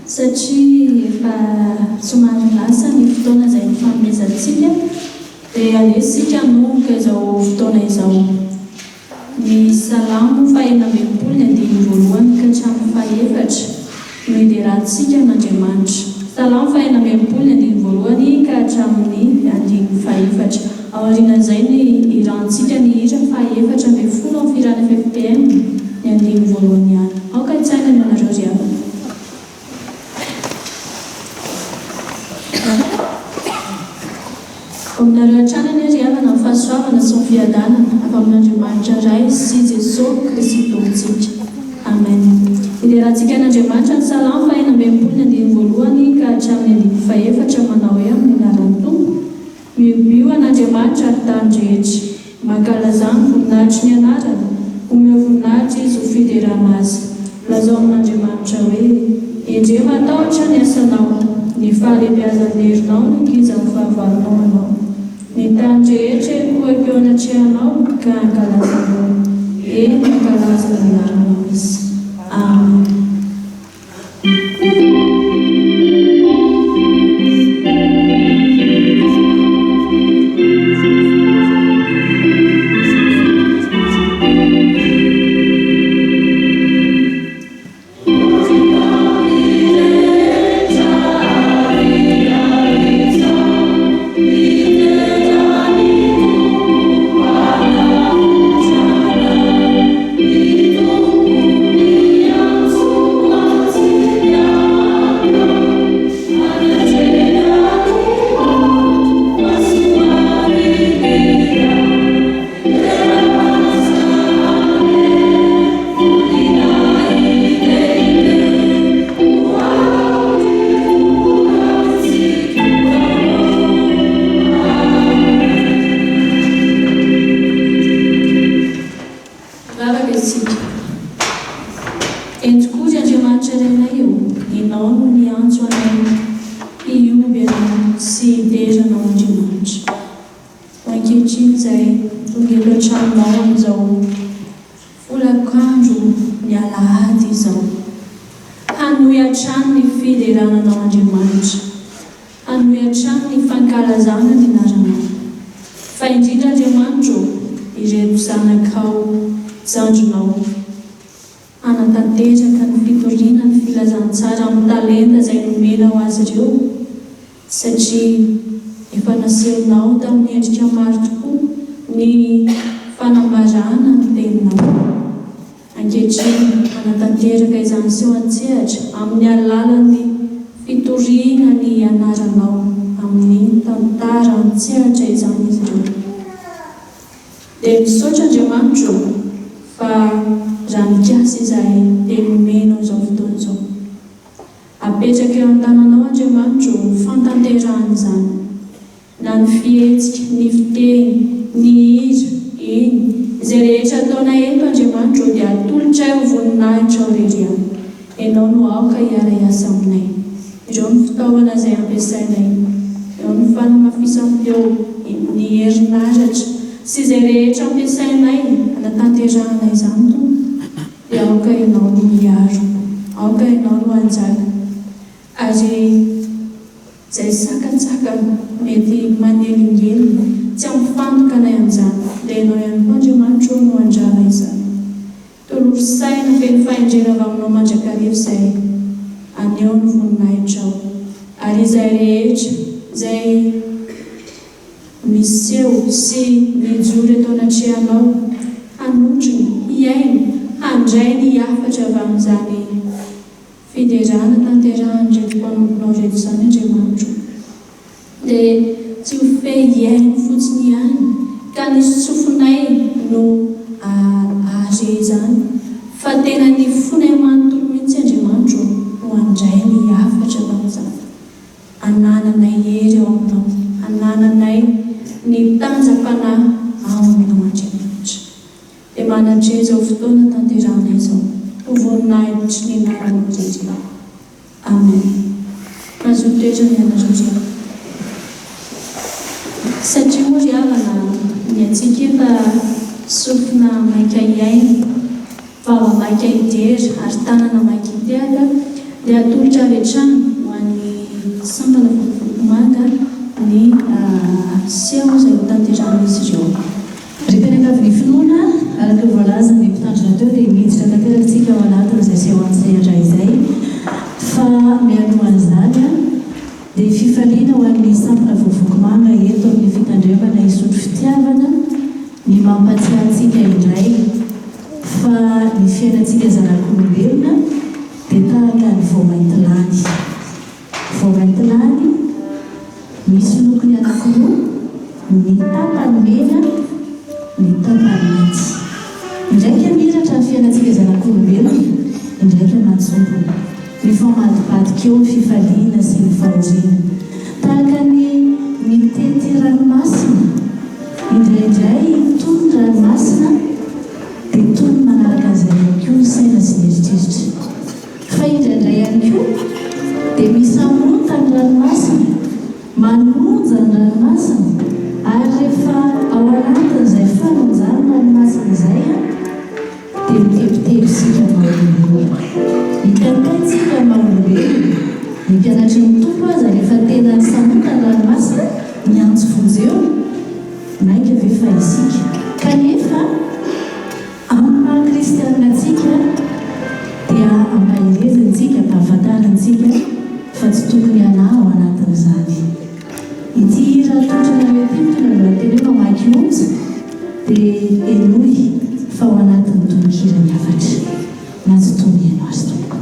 Satria efa somary lasa ny fotoana izay nifanomezantsika dia alesika hanomboka izao fotoana izao. Ny salamo fahaenina amby enimpolo ny andiny voalohany ka hatramin'ny fahaefatra no iderahantsika n'Andriamanitra. Salamo fahaenina amby enimpolo ny andiny voalohany ka hatramin'ny andiny fahaefatra. Ao aorian'izay ny irantsika ny hira fahaefatra amby folo amin'ny firana FFPM ny andiny voalohany ihany. Aoka hitsaina ny anareo ry havana. Aminareo an-tranany ry havana ny fahasoavana sy ny fiadanana avy amin'Andriamanitra iray sy Jesosy Kristy Tompon-tsika. Amen. Iderahantsika n'Andriamanitra ny salamo fahaenina amby enimpolo ny andiny voalohany ka hatramin'ny andiny fahaefatra manao hoe amin'ny anaran'ny Tompo. Miobio an'Andriamanitra ary tany rehetra, mankalazany voninahitry ny anarany, omeo voninahitra izy ho fiderana azy. Lazao amin'Andriamanitra hoe endre matahotra ny asanao, ny fahalehibeazan'ny herinao no kiza ny fahavalonao anao. Ny tany rehetra epoaka eo anatrehanao ka ankalazanao. Eny ankalaza ny anaranao izy. Amen. Satria moa ry havana ny antsika efa sofina maika iaina vavamaika idery ary tanana maikiteaka dia atolotra rehetrany ho an'ny sambana volovolomanga ny seo izay ho tanteran'izy ireo. Repenakavy ny finoana araka voalaza ny mpitandrina teo dia miditra tanterantsika ao anatin'izay seho antsehatra izay fa mialohan'izany dia fifaliana ho an'ny sampana vovokomanga eto amin'ny fitandremana isotro fitiavana ny mampatsiahantsika indray fa ny fiainantsika zanak'olombelona dia tahaka ny voamaintolany. Voamaintolany misy lokony anankiroa, ny tapany mena, ny tapany mainty. Indraiky miratra ny fiainantsika zanak'olombelona, indraiky mantsombo. Ny famadibadika eo ny fifaliana sy ny fahoriana. Tahaka ny mitety ranomasina, indraindray toy ny ranomasina dia toy ny manaraka an'izay ihany koa ny saina sy ny eritreritra. Fa indraindray ihany koa dia misamonta ny ranomasina, manonja ny ranomasina ary rehefa ao anatin'izay fanonjany ranomasina izay dia mitebitebisika maolombelona. Hitantaitsika maolombelona ny mpianatry ny tompo aza rehefa tena ny samonta ny ranomasina miantso vonjeo maika ve fa isika. Kanefa amin'ny maha-kristianinatsika dia ampahirezintsika mba hafantarantsika fa tsy tokony anao ao anatin'izany. Ity rahatotrana metipitra na lohateny hoe mamaky onja dia enoy fa ao anatin'ny tononkirany afatra mazotomy ianao azy tompo.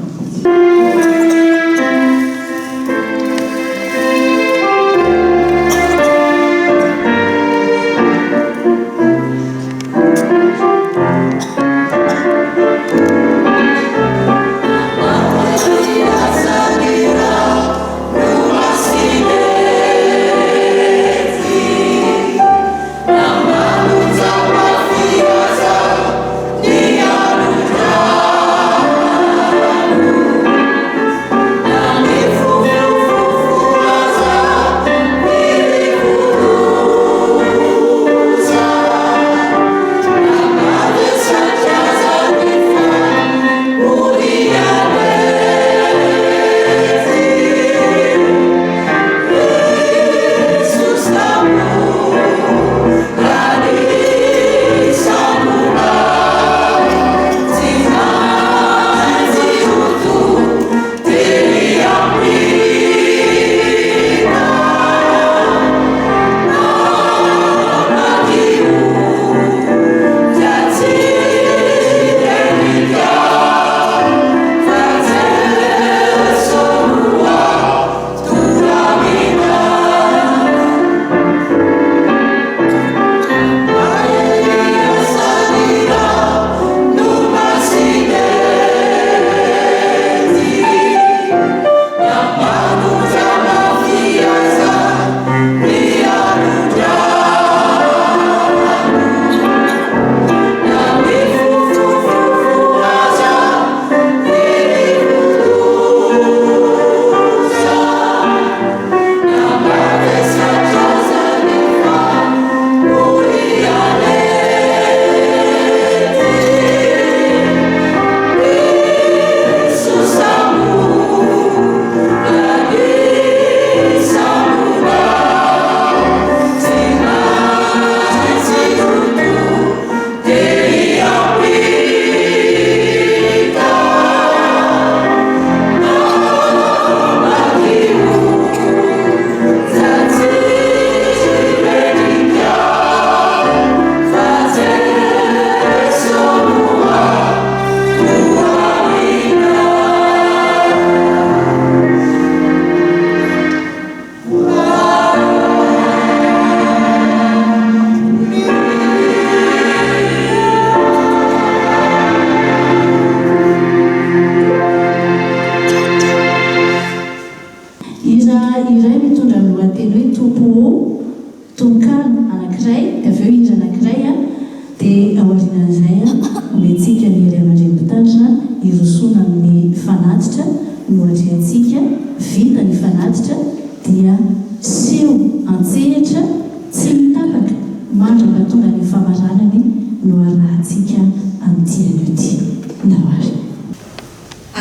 Mandraka tonga ny famaranany no arahantsika amin'ny tian'io ty.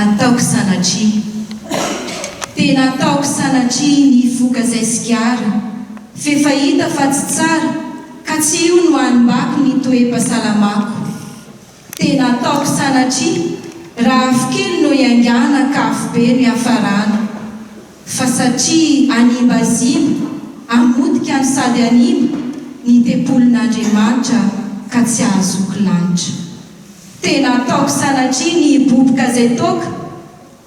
ataoko sanatria tena ataoko sanatria ny voka izay sikiara fefahita fa tsy tsara ka tsy io no hanimbako ny toe-pasalamako tena ataoko sanatria raha afikely no iangana ka afobe ny hafarana fa satria animbazimba amodika ny sady animba ny tempolin'Andriamanitra ka tsy ahazoko lanitra tena ataoko sanatria ny boboka izay toka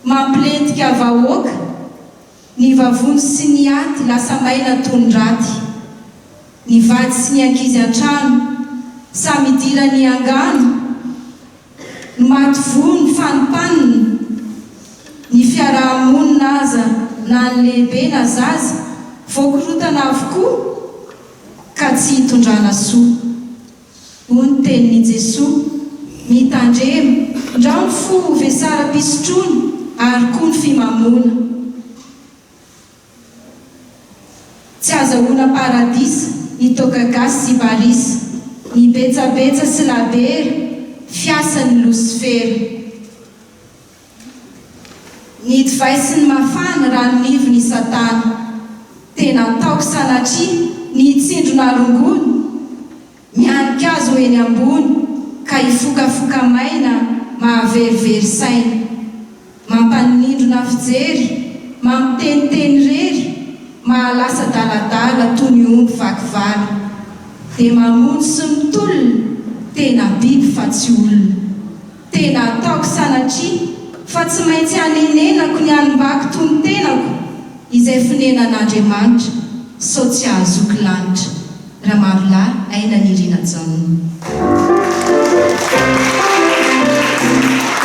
mampilentika vahoaka ny vavony sy ny aty lasa maina tondraty ny vady sy ny ankizy an-trano samy idira ny angano ny maty vony fanimpaniny ny fiarahamonina aza na ny lehibe na zaza voakorotana avokoa ka tsy hitondrana soa hoy ny tenin'i Jesosy mitandrema ndrao ny fo vesara-pisotroany ary koa ny fimamona tsy azahoana paradisa hitoka gasy sy barisa ny betsabetsa sy labera fiasan'ny Losifera ny divay sy ny mafana raha nivo ny Satana tena ataoko sanatria ny hitsindrona rongony mianika azy ho eny ambony ka hifokafoka maina mahaverivery saina mampanindrona fijery mamiteniteny rery mahalasa daladala toy ny omby vakivaly dia mamono sy mitolona tena biby fa tsy olona tena ataoko sanatria fa tsy maintsy hanenenako ny hanimbako toy ny tenako izay finenan'Andriamanitra sao tsy ahazoko lanitra raha marolahy aina ny Irina Janona. Tumbo,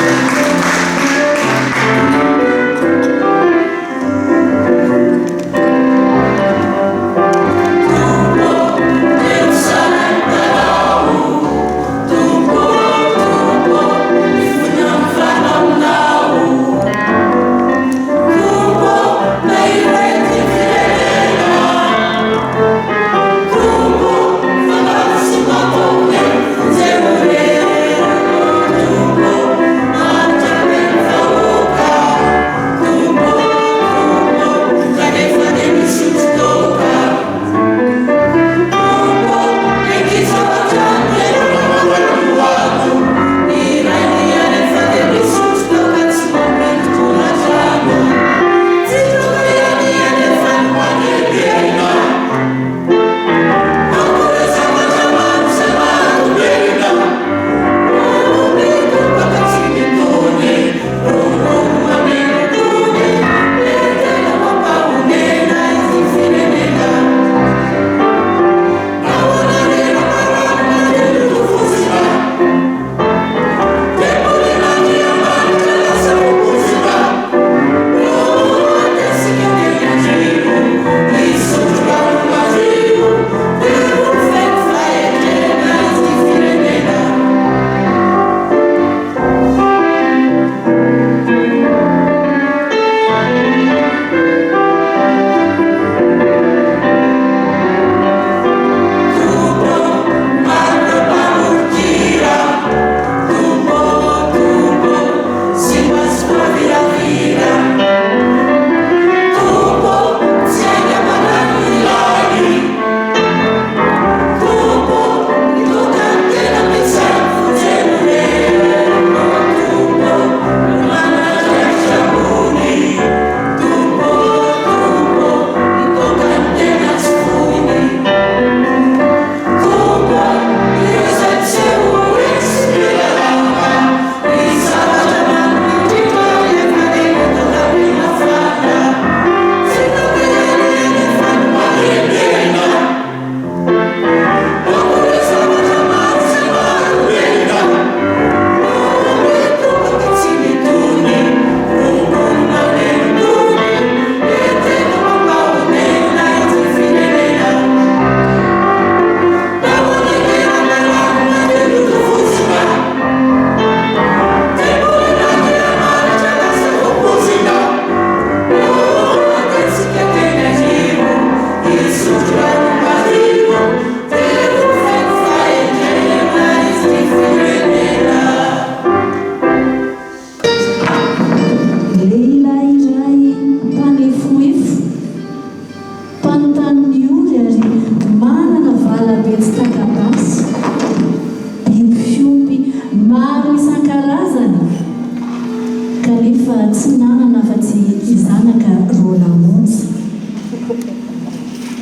tsy nanana fa-tsy izanaka roa namonjy.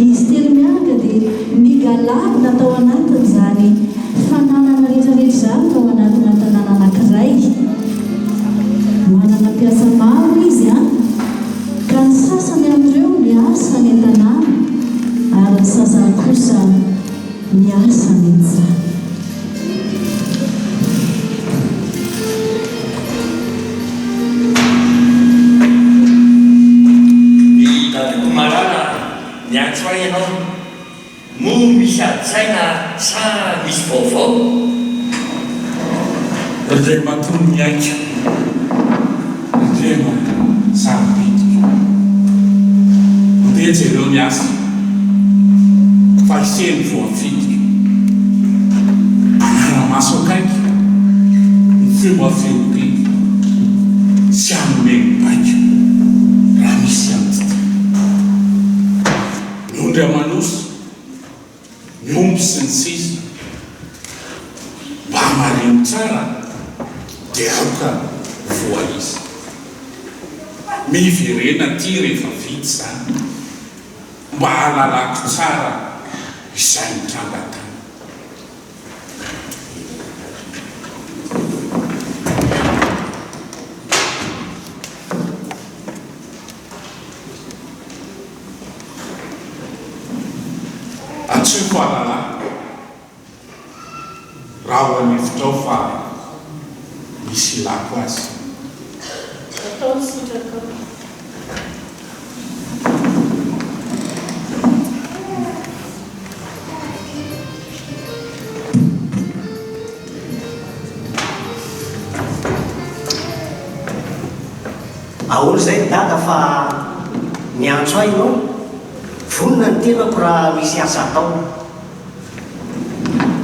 Izy telo miaraka dia migalary natao anatiny izany fananana rehetrarehetra izany tao anatina tanàna anankiray. Manana mpiasa maro izy ka ny sasany amin'ireo miasa ny an-tanàna ary ny sasany kosa miasa mihitsy. Niantso ahy ianao mo misy ady-saina sa misy vaovao? Indray matono miaika, indray sarobitika. Mandeha jereo miasa, fa iseny voafitika. Anara-maso akaiky, ny fomba feopiky, sy anome baika, raha misy antity. Nondra manosy, miomby sy ny sisa, mba marino tsara, dia aoka voaisa. Miverena ty rehefa vity zany, mba halalako tsara izay mitrangatana. Atsoiko alala raha ho anefitrao fa misy lako azy. Ahoana izay dada fa niantso ahy ianao? Vonona ny tenako raha misy asa atao.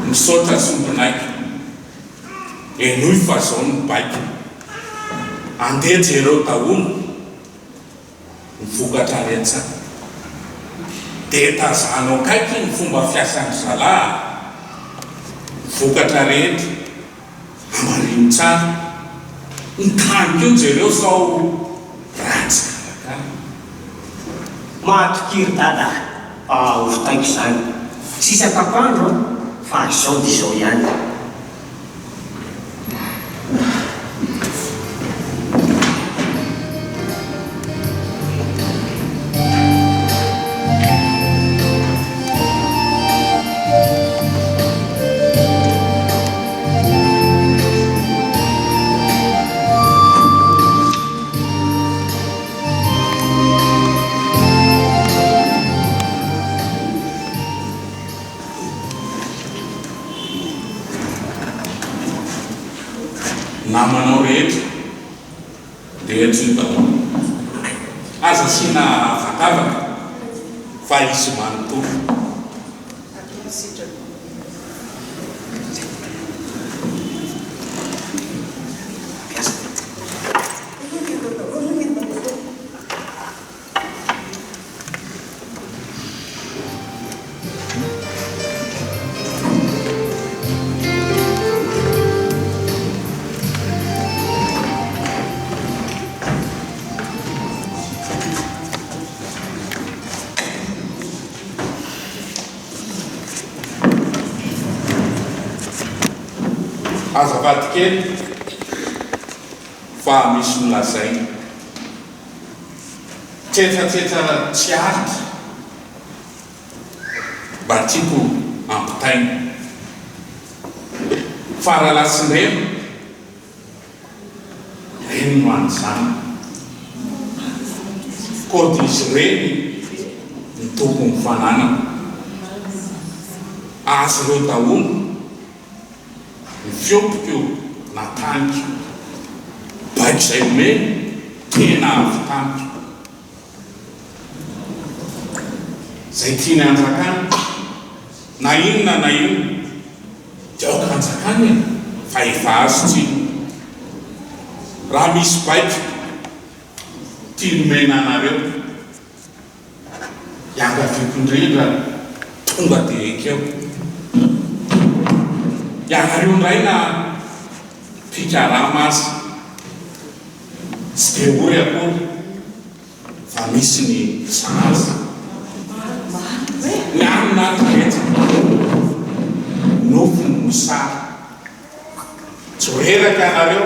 Misaotra sombonaiky, enoy fa zao ny baika. Andeha jereo daholo mivokatra retsaka. Dia tazanao kaiky ny fomba fiasan'ny zalahy, mivokatra rehetra, amarino tsara. Ny tany keo jereo sao ratsy karakara. Matokiry dada, ofotaiko izany. Sisa tapandro fa izao dia izao ihany. Namanao rehetra dia tsitao aza sina vakavaka fa isy manontolo. Azafady kely fa misy nolazainy tsetratsetra tsy aritra mba tiako ampitaina faralasin'ireny reny no anyzany koa izy reny ny tompo mifanana azy ireo daholo ny fiopiko nataniko baiko izay omeny tena avitaniko zay tiany anjakany na inona dia aoka anjakany fa efa azo tsiny raha misy baiko tiany mena anareo iangaviko indrindra tonga dia ekeo ianareo indray na fikaraha masy tsy dia ory akory fa misy ny sahaza ny amin'natyretsaka nofony mosary tsy horeraka anareo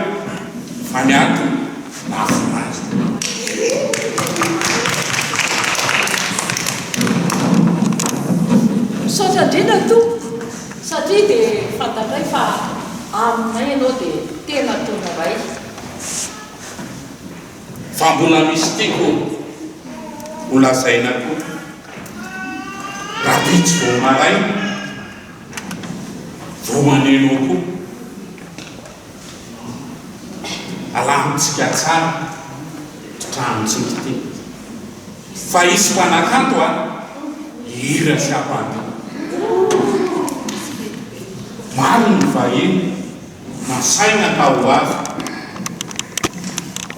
fa ny ato nafinazy misaotra indrindra to satria dia fantatray fa aminay ianao dia tena tona ray fa mbola misy tiako ho lazaina koa raha bitsy vao maray vao maneno koa alamitsika tsara totranontsika ty fa isy mpanakanto a hira sy apany maro ny vahiny masaina ka ho avy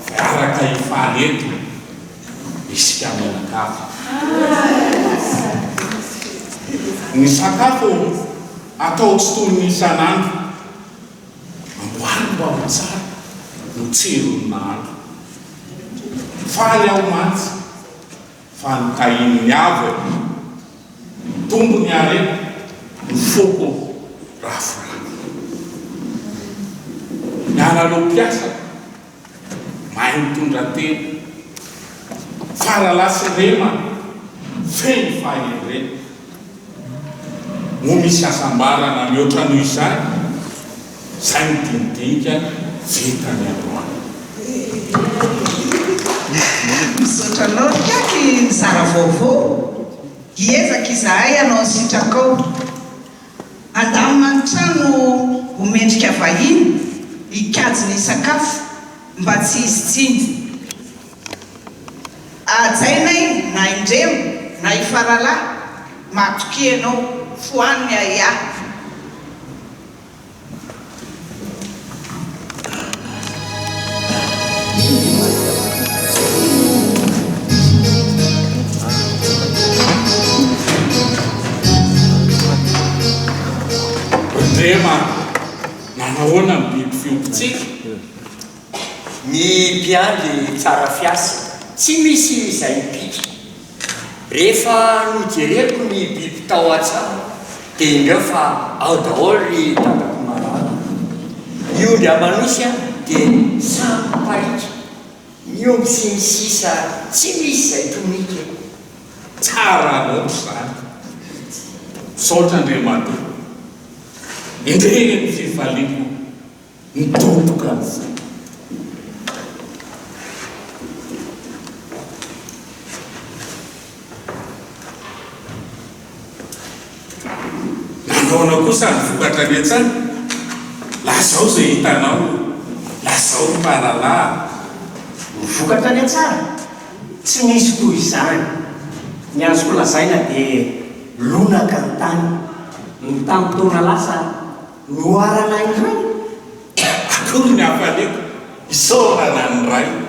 fa araka hifaly eto isika menakafo ny sakafo atao tsy toy ny isan'andro amboary mba ho tsara no tsirony nandro faly aho mantsy fa nitahiny ny avy tombony arety ny foko rafirano ny analao mpiasa mahay mitondra tena faralasy rema feny fahenreny mo misy asambarana mihoatra noho izay zay midinidinika vitany androany misotranao tiaky mizara vaovao hiezaka izahay anao sitrakao andamina ny trano homendrika vahiny hikajy ny sakafo mba tsy izy tsindy ajainay na indremo na ifaralahy matoky ianao foaniny aia rema nanahoana ny biby fiompitsika ny mpiandry tsara fiasa tsy misy izay mipika rehefa nojereko ny biby tao atsara dia indreo fa ao daholo ny tatako marana iondry amanosy a dia samy pahitra ny omby sy ny sisa tsy misy izay tonika tsara anaoto zany saotra andriamato indreny ny fifaliko nitoboka nyzay nanaona kosa ny vokatra niatsany lazao zay hitanao lazao ny paralahy vokatra ny atsara tsy misy toy izany ny azoko lazaina dia lonaka ny tany ny tampotona lasa noarana indray akory ny hafaleko isaorana ny ray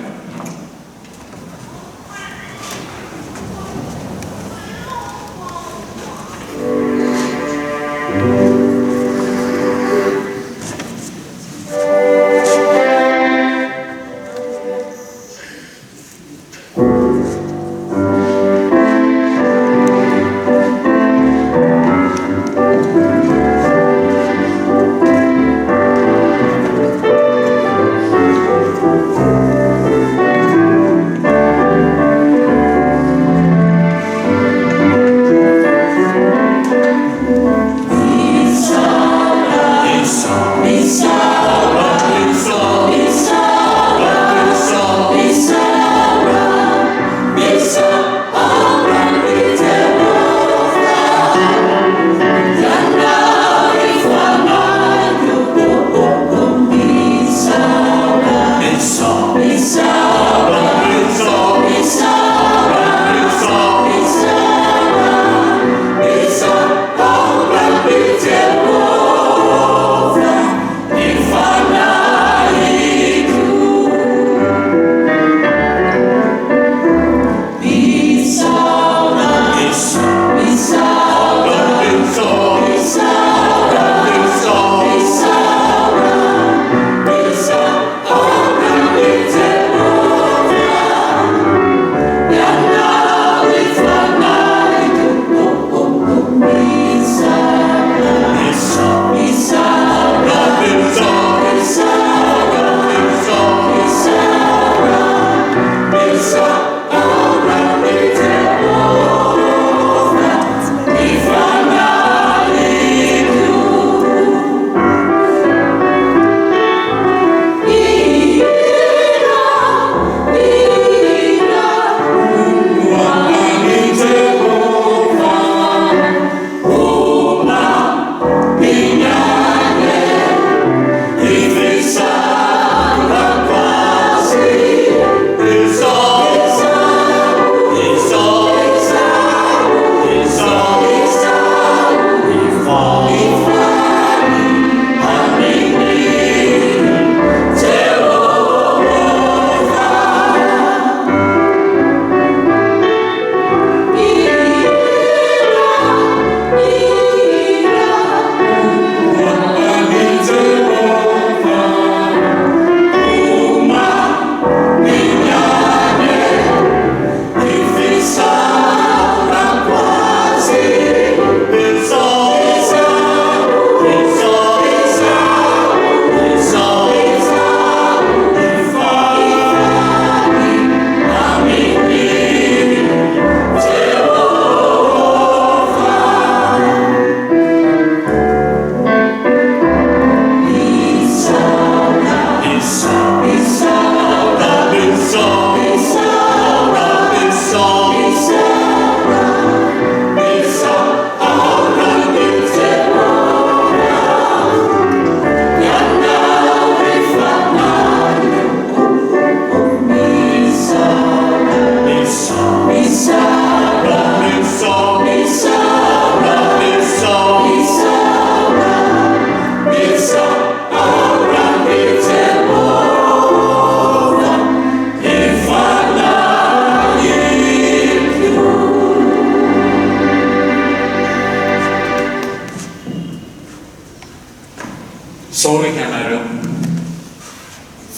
sao reky anareo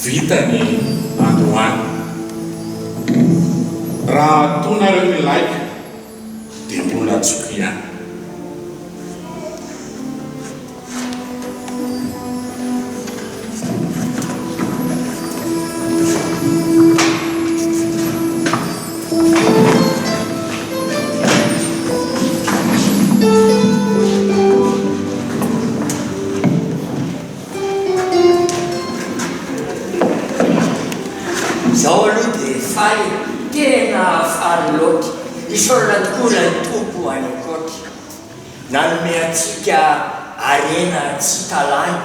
vita ny androany raha tonareo ny laika dia mbola tsoky ihany zao aloha dia faly tena faly loatra isorana tokoa ny tompo any akoatra nanome antsika arena tsy talany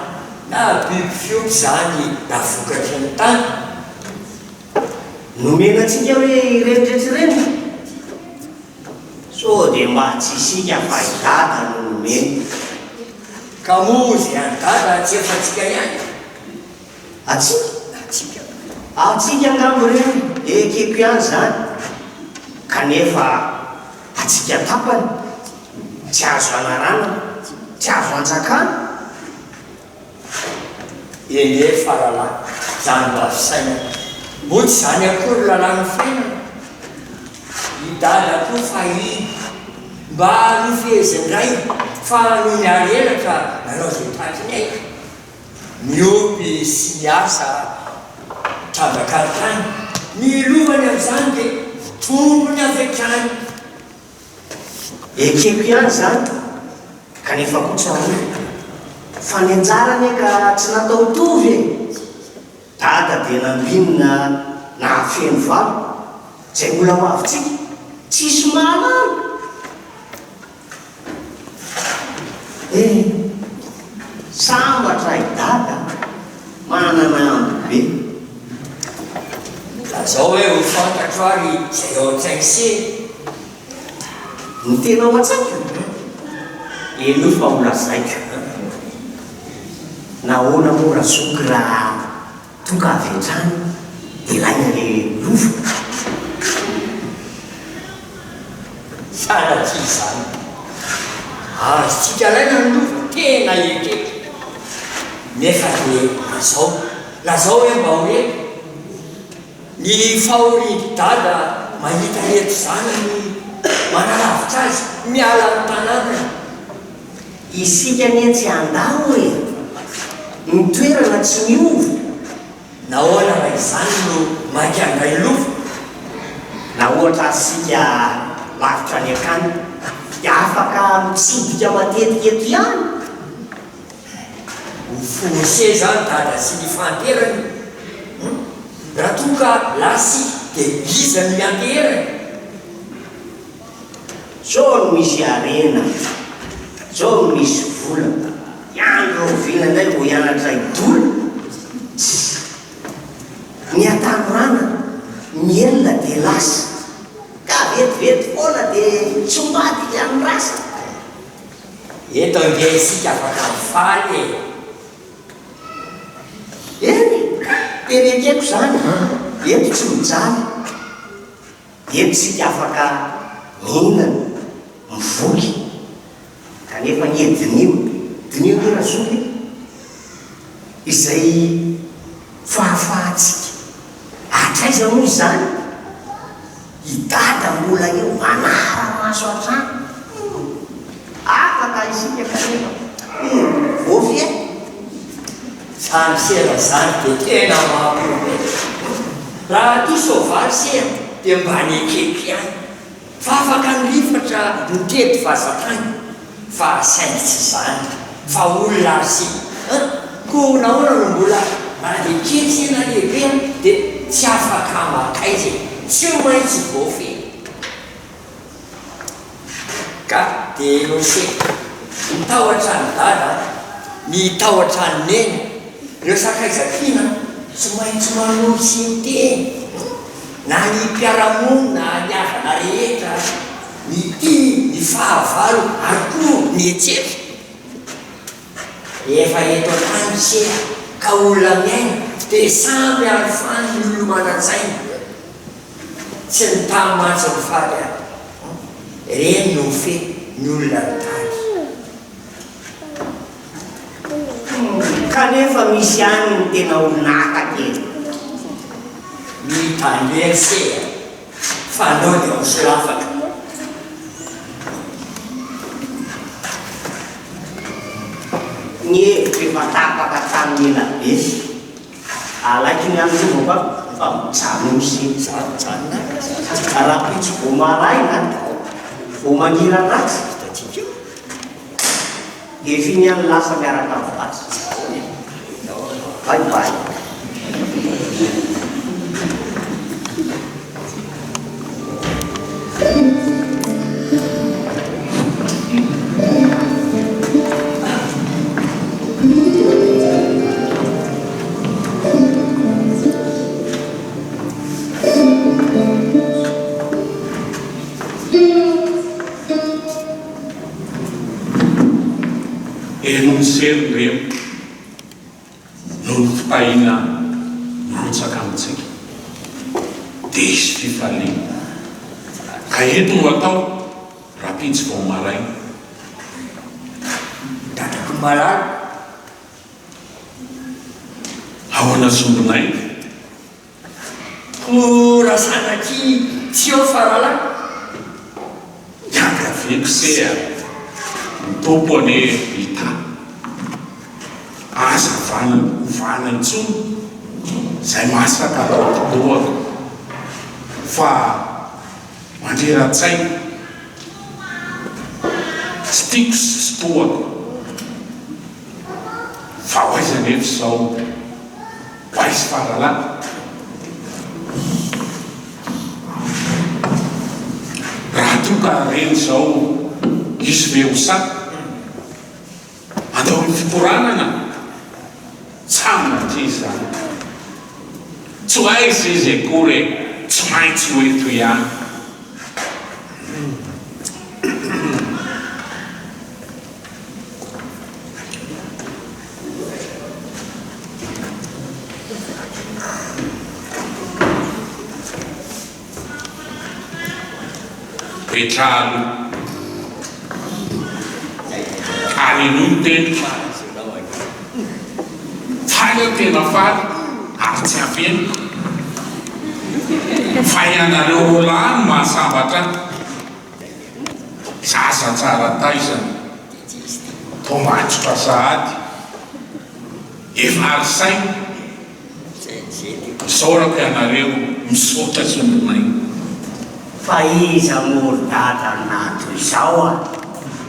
na biby fioky zany na vokatry ny tany nomena antsika hoe irenidretrireny so dia mba tsy isika fa idada no nomena ka moa zay andada tsy efa tsika ihany atsika angambo reny ekeko ihany zany kanefa atsika tapany tsy azo anarana tsy azo anjakana ene farala zany mba fisaina motsy zany akory lalàna fiainana idala koa fa iny mba nofehezindray fa no miarelatra nanao zay takiny aika miopy sy miasa travakarikany ny lovany am'izany dia tombony avetrany ekeko ihany zany kanefa kotsany fa ny anjarany ka tsy natao tovy e dada dia nambinina nahafeno valo zay mbola mavitsika tsisy mahalala sambatra idada manana ambo be zao hoe ho fantatro ary zay ao an-tsainse ny tena ao an-tsaiko eno fa mbola zaiko nahoana mora soky raha tonga avetrany ilaina le lova sanatry zany azotsika laina ny lova tena ekeko nefa dia lazao hoe mba hoe ny fahoridy dada mahita eto zany ny manalavitra azy miala ny tanàna isika ny tsy andao e ny toerana tsy miova nahoana raha izany no mainky andray lova na ohatra asika lavitra ny akany dia afaka mitsidika matetika eto ihany ho fonse zany dada sy ny fanterany raha tonga lasy dia iza ny anterany zao no misy arena zao no misy vola iandro rovina ndray vo hianatra idola ny atanorana mielona dia lasa ka vetivety foana dia tsy mbadika ny rasa eto nge isika afaka mifaly eny tenekeko zany eto tsy mijaly eto tsika afaka mihinana mivoky kanefa ny dinio tena zoky izay fahafahatsika atraiza moa zany idada mbola eo manara maso atrano afaka isika kanefa vovy samy sera zany dia tena mahapobe raha ty sovaly sera dia mba nekeko ihany fa afaka nilifatra mitety vazatany fa saingy tsy zany fa olona azy ko nahoana no mbola maneketsy ena lehibe dia tsy afaka makaizy tsy maintsy vofy ka dia nose nitahotra ny dada ny tahotra ny neny reo sakaizakina tsy maintsy manosy miteny na ny mpiaramonina ny avana rehetra ny ty ny fahavalo ary koa ny etsetra efa eto antany sera ka olona miaina dia samby alifany ny olo manantsaina tsy ny tamatsy ny fady a reny no fe ny olona ny tany kanefa misy any ny tena olonakakely mitandresea fa anao dia hosolafaka ny hevitry efa tapaka tamin'ny elabe alaiky ny amin'io fa mijano misy raha pitsy vo maray na vo mangira ratsy dia finy any lasa miaraka vatsy bye. Enunciar reo no fitahina mirotsaka amintsika dia isy fifaliana ka eto no atao raha pitsy vao maraina datako malala ao anasombonay ko raha sanaky tsy eo faralana iakaveko sea mitompo ane ita aza vanantsony zay masaka totoaka fa mandrera-tsaina tsy tiako sy toaka fa hoaizanefa zao hoaizy faralana raha toka reny zao izy ve ho saka andao amin'ny fikoranana tsamina ty zany tsy hoaizy izy akory tsy maintsy hoeto ihany petralo alelony teny faly tena faly ary tsy aveny fa ianareo olany mahasambatra zaza tsara taizany tomatsotra sahady efa arisaina misaorako ianareo misotra sombonay fa iza morodata nato izao a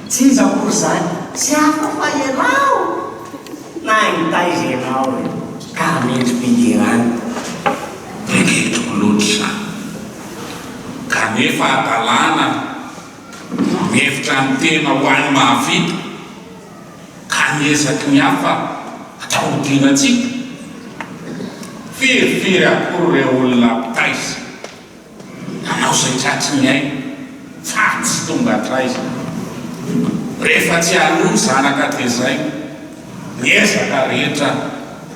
tsy iza mory zany tsy afa fa ianao na ingitaizy ianao ka mendrim-pidirany eketiko loatra zany kanefa adalana mihevitra ny tena ho any mahavita ka niezaky ny hafa atao hodinatsika ferifery akory re olona pitaizy nanao zay tratry ny aina fa tsy tonga atraiza rehefa tsy alomy zanaka dia zay niezaka rehetra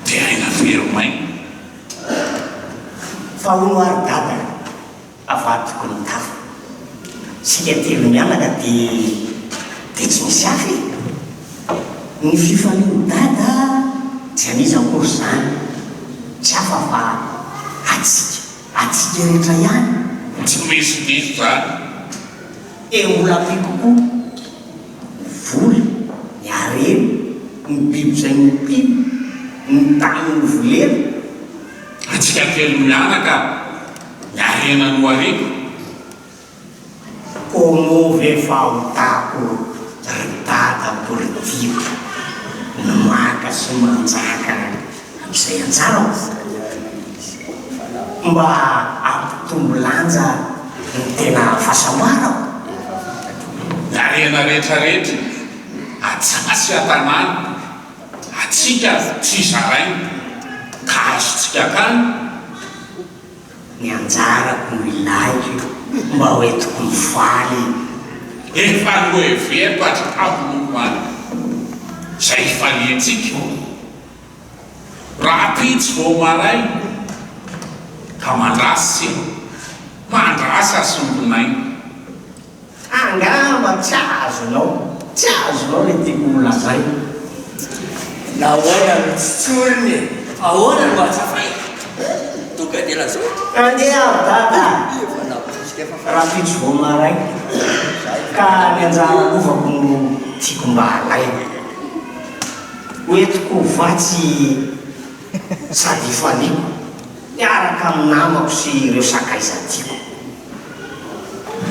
dia aina veromaina fa ono ary dada avatoko ny tafa sika telo mianaka dia tsy misy afy ny fifalio dada tsy aniza akory zany tsy afa fa atsika rehetra ihany tsy misy diso zany mbola pikoko voly ny areny ny biby zay ny biby ny tany ny volena atsika telo mianaka miarena no areko komovy efa hotako ridada politiko ny maka sy manjaka am'izay anjara mba ampitombo lanja ny tena fahasambarako miarena rehetrarehetra atsasy atanàna atsika tsy zaraina ka azotsika kany ny anjarako no ilaiky mba hoetiko mifaly efa no everiko atratabonooany zay faliatsika raha pitsy vao maray ka mandrasy mandrasa sombonay angamba tsy azonao le tiako olona zay nahoana no tsitsoriny ahoana no atsafay tonga de lazao andeha dada raha fitsovomaray ka ny anjara lovako tiako mba halay hoetiko vatsy sady faniko miaraka amin'ny namako sy ireo sakaiza tiako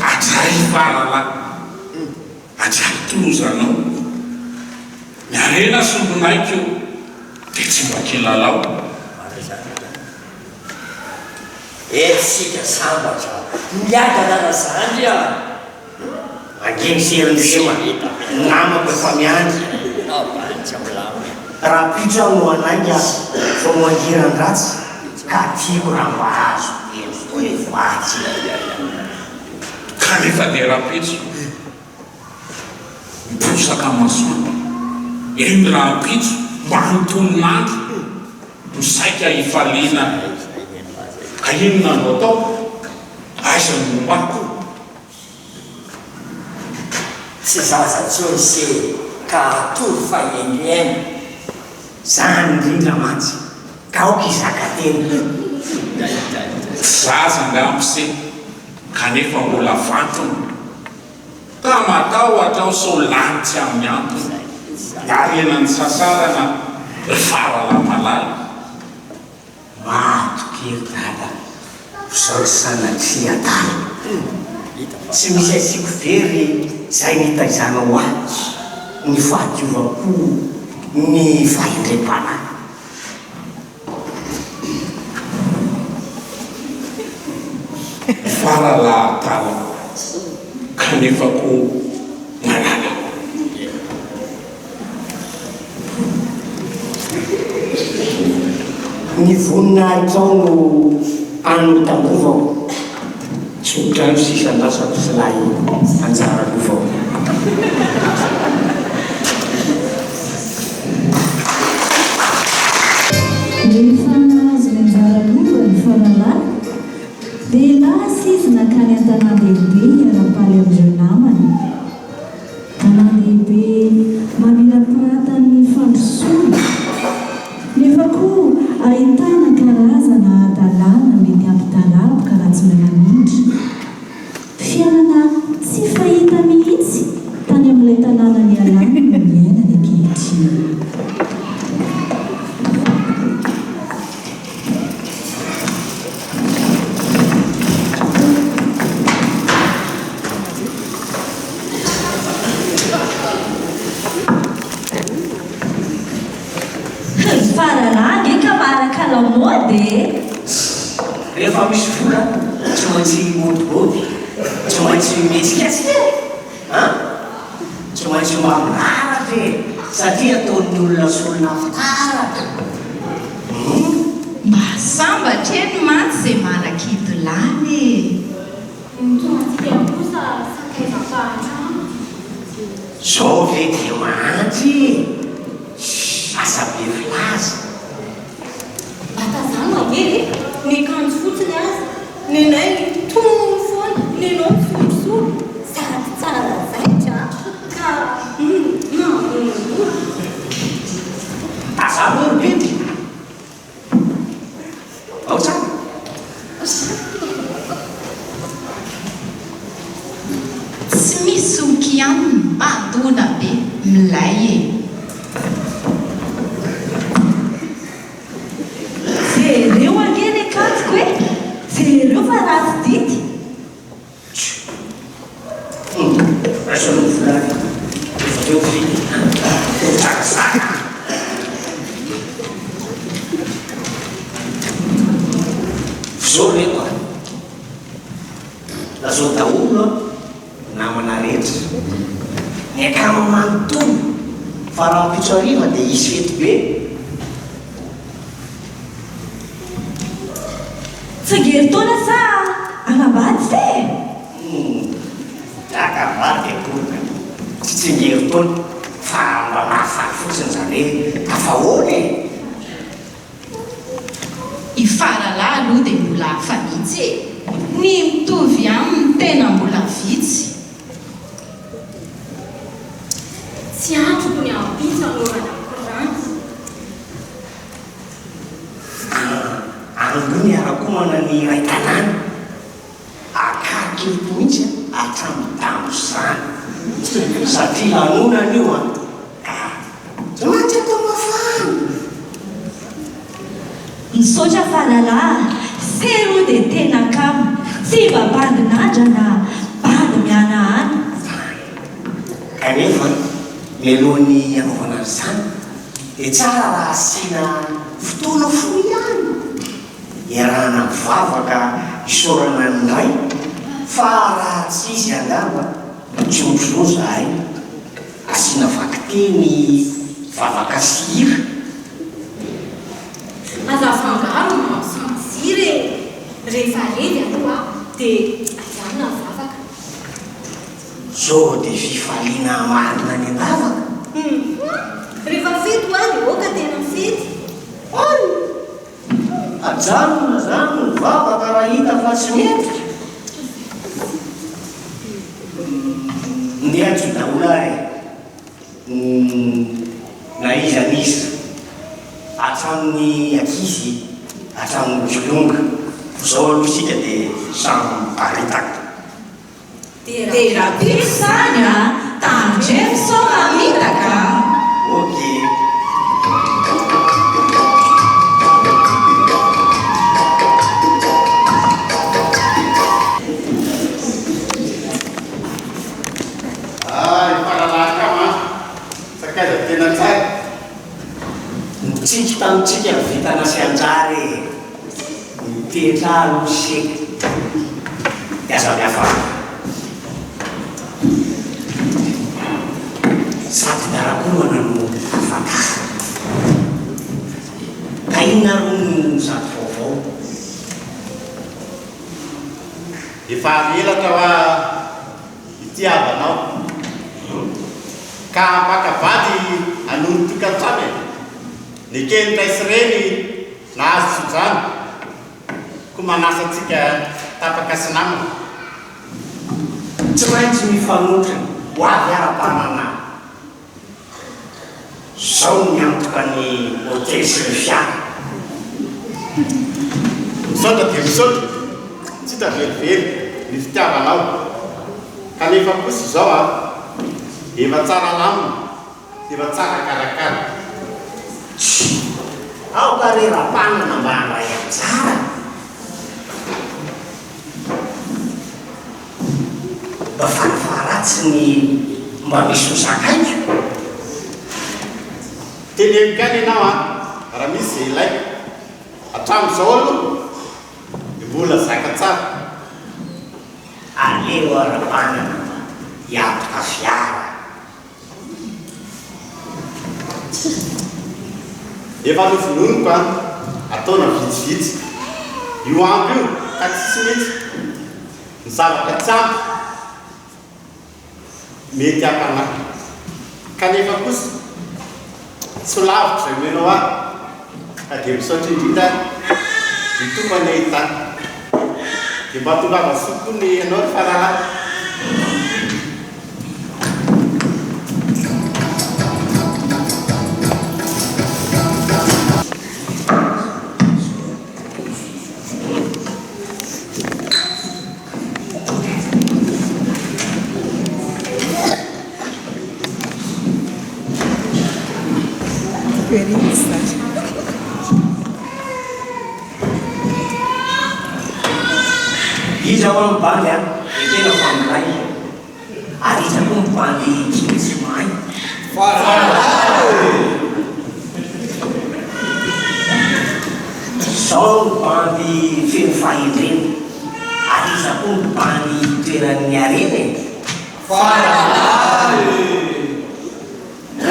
ajay farala ajay tozanao miarena sombonaiko de tsy mba kilalao etsika sambatra miaganana zandry a angeny serindrema namako efa miandry raha pitso no ananga fa moangiran-dratsy ka tiako raha mba azo hoe vatsy kanefa de rapitso miposaka masoa eny rapitso mba notononandro misaika ifaliana ka inona no atao aiza mombako tsy zaza tsony se ka atory fahendiena zany indrindra mantsy ka aoka izaka tena zaza ngampse kanefa mbola vantony ka matao atao so lanitsy amin'ny antony arenany sasarana farala malala matokely dada zao sanatria tany tsy misy asiko very zay nitaizana ho azy ny fahadiovako ny fahendrem-pana farala tala kanefa ko malala ny vonina trao no anony tambovako tsy otrano sisa andasako sy lay anjara lovako rehefa nahazo ny anjara lova ny farala dia lasa izy nakany an-tanan-dehibe hiara-paly amin'ireo namany tanan-dehibe mamirapiratany fandrosoana nefa koa ahitana karazana adalàna mety ampitalabaka raha tsy manamindry fiainana tsy fahita mihitsy tany amin'ilay tanàna ny alàna no miaina ny ankehitriny faralagy ka maraka lamody rehefa misy vola tsy maintsy modibody tsy maintsy mihetsikatsika tsy maintsy mamiraratra satria ataon'ny olona solona fitaratra mahasambatra eny mantsy zay manakidolany zao ve dia mantsy asa be filaza batazany magery ny kanjo fotsiny azy ny nay tono foana ny anao misolosolo sady tsara zaitra ka asa morobidy ao tsara tsy misy oky aminy madona be milay e zereo angeny akantiko e zereo fa ratsy dity aso no volany efa teo fidy tsarasaka zao reto a lazao daolo namana rehetra ny akama manotono fa raha mpitso ariva dia isy fety be tsangeritona sa anabady te akabady akoka tsy tsingeritona fa mba mahafaly fotsiny zany hoe tafahoana e ifarala aloha dia mbola hafa mihitsy e ny mitovy aminy tena mbola vitsy tsy atroko ny ampitsy anorana koranty akiloko mihitsy atramodamo zany satria lanonana io maty atao mafana misaotra fahalalà sero dia tena kamo tsy babandinandra na bandy miana any kanefa mialohan'ny anaovana zany dia tsara raha asiana fotoana fo ihany iarahana mivavaka isorana ndray fa raha tsy izy angamba mitrotro zahay asiana vakiteny vavaka sira azafangaro masanziry rehefa redy aloha dia ajanona vavaka zao dia fifaliana marina ny andavaka rehefa fety ho azy oka tena fety ajanona zany ny vavaka raha hita fa tsy mety ndehatso daolay na iza nisa atraminy akizy atraminy jolonga zao aloha sika dia samy paritaka dia rahampiro zany a tandremo sao mamitaka ok tena tsara mitsiky tamitsika vitana sy anjary mitetrano seka iasa miafana sady darakomana no afaka ka inona rono sady vaovao efa melatra hoa itiavanao ka pakavady anono tokantrany ny kely taisy reny nahazo tsodrano ko manasa atsika tapaka sy namina tsy maintsy mifanotra ho avy ara-panana zao miantoka ny hôtel sy ny fiara misaotra dia misaotra tsy tavelively ny fitiavanao kanefa kosa izao a efa tsara lamina efa tsara karakara ao ka rera-panana mba handray anjara mba farafaharatsy ny mba misy hosakaiko tenenykany ianao a raha misy zay ilaiko hatramizao aloha de mbola zaka tsara aleo ara-panana hiatoka fiara efa nofinonoko a ataona vitsivitsy io ampy io ka tsisy mitsy ny zavaka tsampy mety ampanahy kanefa kosa tsy lavitra zay menao a ka dia misaotra indrindra ny tompany ahitany dia mba tongava soko ny ianao ny faralahy iza ho amin'ny bandy a dia tena familay ary iza koa ny bandy kitsy mahay zao ny bandy feno fahindrena ary iza koa ny bandy toeran'ny arena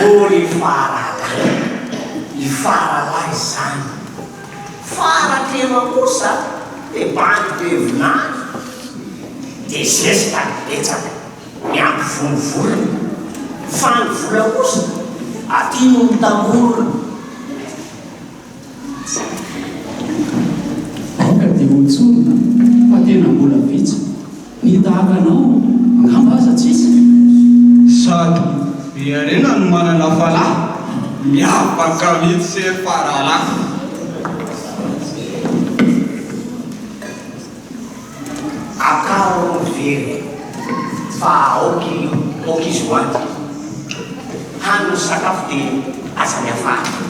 ory faralahy ny faralahy zany faratrema kosa dia bandy bevinany dia zezika betsaka miampy volovolana fa ny vola kosa atino ny tamborona aoka dia hotsonona fa tena mbola vitsy ny tahakanao angamba aza tsisy sady iarena no manana falahy miavaka mihitsy se faralahy akao very fa aoky izy hoaty haniny sakafo dia azany afahany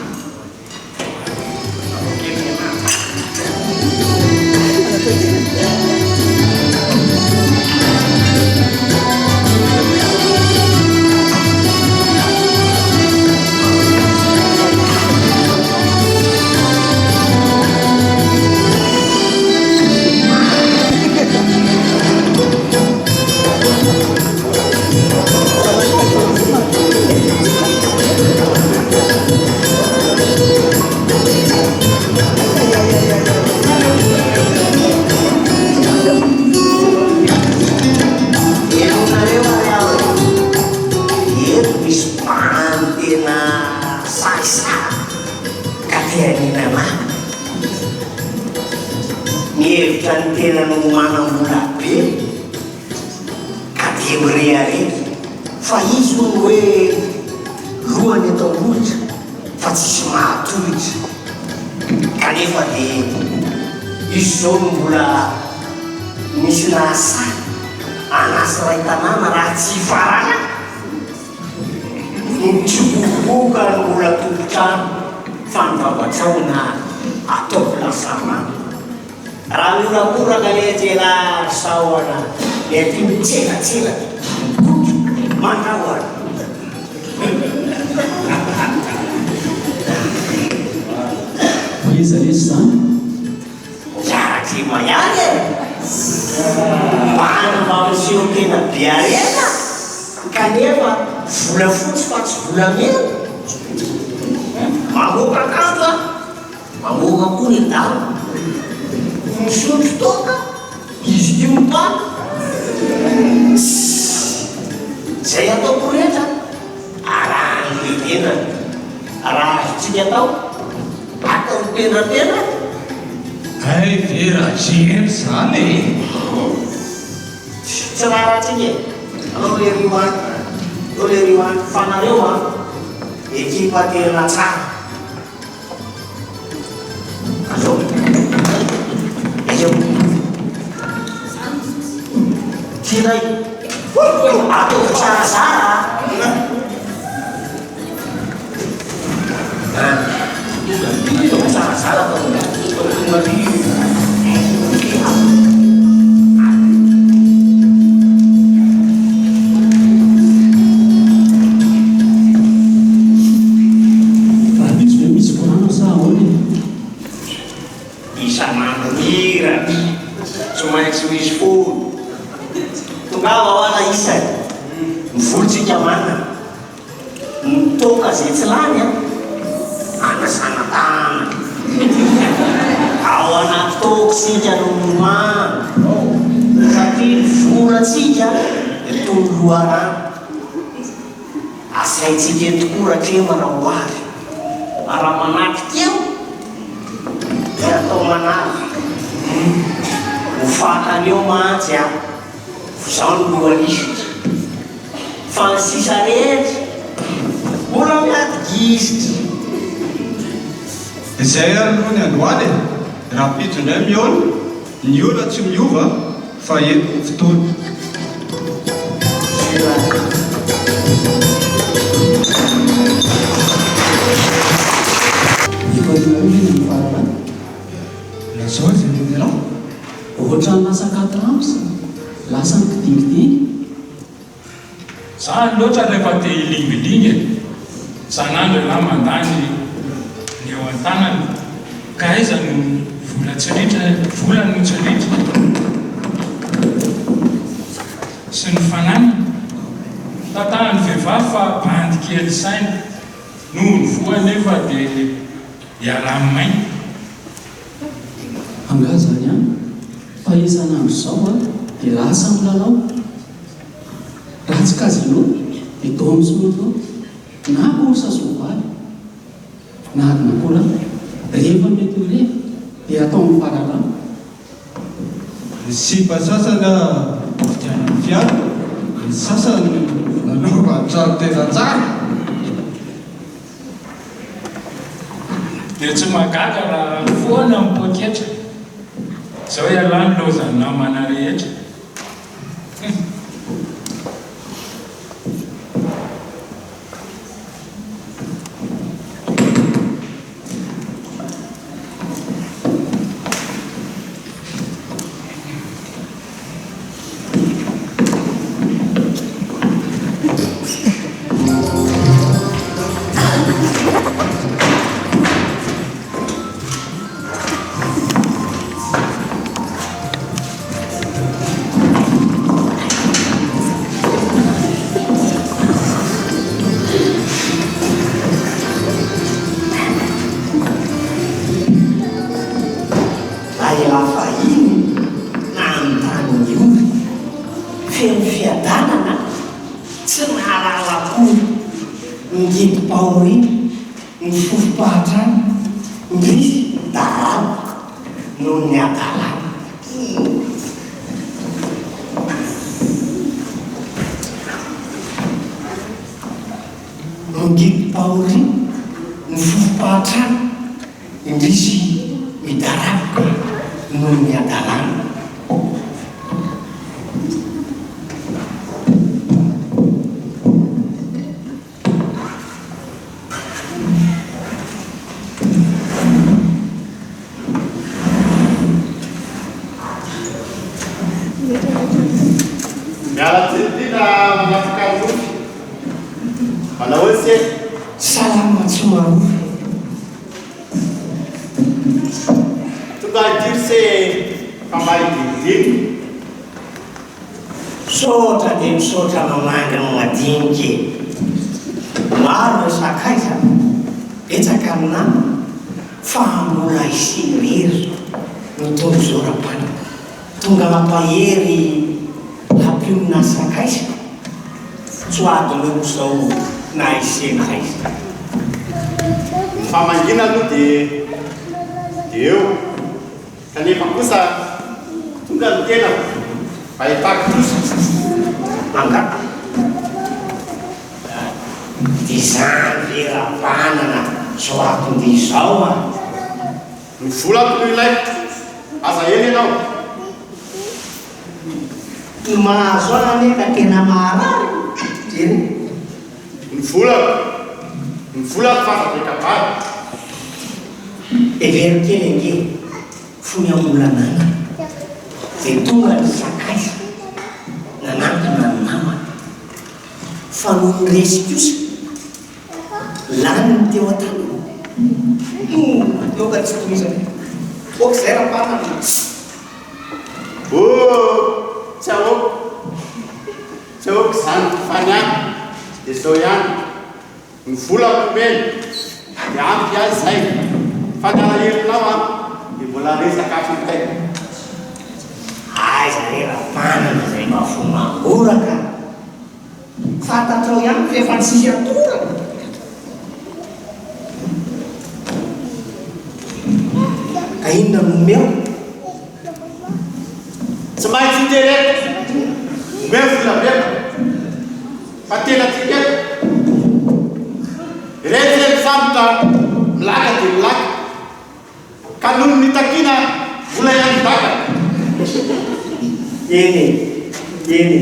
hevitra ny tena no manam-bola be ka dia mireharehatra fa izy no hoe lohany eto ambolotra fa tsisy mahatolotra kanefa dia izy zao no mbola misy nasa anasy ray tanàna raha tsy farana notsyboboka no mbola tompotrano fa nivavatsaona ataoko lasamana raha miorakoraka le tena saoana le ty mitselatsela mandraoana iza lesy zany miaratry mahany e mana mamoseo tena biarena kanefa vola fotsy fa tsy vola mena mamoaka kanto a mamoaka koa ny damo misotro toka izy io mipana zay ataoko rehetra arahany letenany raha azotsika atao atao tendratendra ay vera jeny zany tsy rahatsika e anao le rihoany fanareo a ekipa tena tsara azao tianay ataoko tsarasara tsarasara misy korano sa ahoany isanandro mira tsy maintsy misy folo tongava hoana isany mivolotsika manana mitoka zay tsy lany a anasana tana ao anaty tokosika no momana satria voratsika tondroarano asaitsika etokoa rahatreo manao azy raha manaty teo de atao manazy hofakaneo mahatsy a zao no loalisitra fa ny sisa rehetra mbola miadigizitra izay alohany androany e raha pito indray miona ny ola tsy miova fa eto fotoana lazao zay monelao ohatra ny lasa 4 ans lasa ny kitingitingy zany loatra rehefa te hilingilingy sanandro la mandany ny eo an-tanany ka aiza no vola no tsiritra sy ny fananana tantanany vehivavy fa bandy kely saina noho ny voa nefa dia hiara-mainy anga zany a fa isanandro zao a dia lasa milalao raha tsy kazino itao amin'soloto na kosa zovavy na adinakora rehefa mety ho rehefa dia atao amin'ny fahalalana ny sipa sasana diana fiara ny sasany nanaova trano tena tsara dia tsy magaga raha foana mipoketra zao ialany lozany namana rehetra feno fiadanana tsy nahalalako ny gidi-paorina ny fofopahatrany ndrisy darabo noho ny adalana ny gidi-paorina ny fofopahatrany indrisy midarabo noho ny adalana salama tsy marofy togadirse fambaididiny sotra dia misotra mamanga no madiniky maro e sakaiza betsaka aminany fa mbola isirery mitonga zorapana tonga mampahery lampionina sakaiza tsy hoadinoko zao na isena izy ny famangina aloha dia eo kanefa kosa tonga ny tena fahitako tosa anga dia zany vera-panana zao atonga izao a ny volako no ilay aza eny ianao ny mahazo anefa tena maharary eny ny volako fazabekabary every kely ange fony amolanana dia tonga ny sakaiza nanantona ny namana fa no ny resy kosa lany ny teo an-tany loka tsy toizany oka zay rapanana tsy aoko zany fanyany dia zao ihany ny volako meny dia ampy azy zay fa ny alaherinao a dia mbola resakafo ny tena aiza re rapanana zay mafo mangoraka fantatrao ihany rehefa tsisy atorana ka inona nomeo tsy maintsy itereko omeo volabeko fa tena tikeko rehetra misambotra milaka dia milaka ka noho mitakina vola ihany baka eny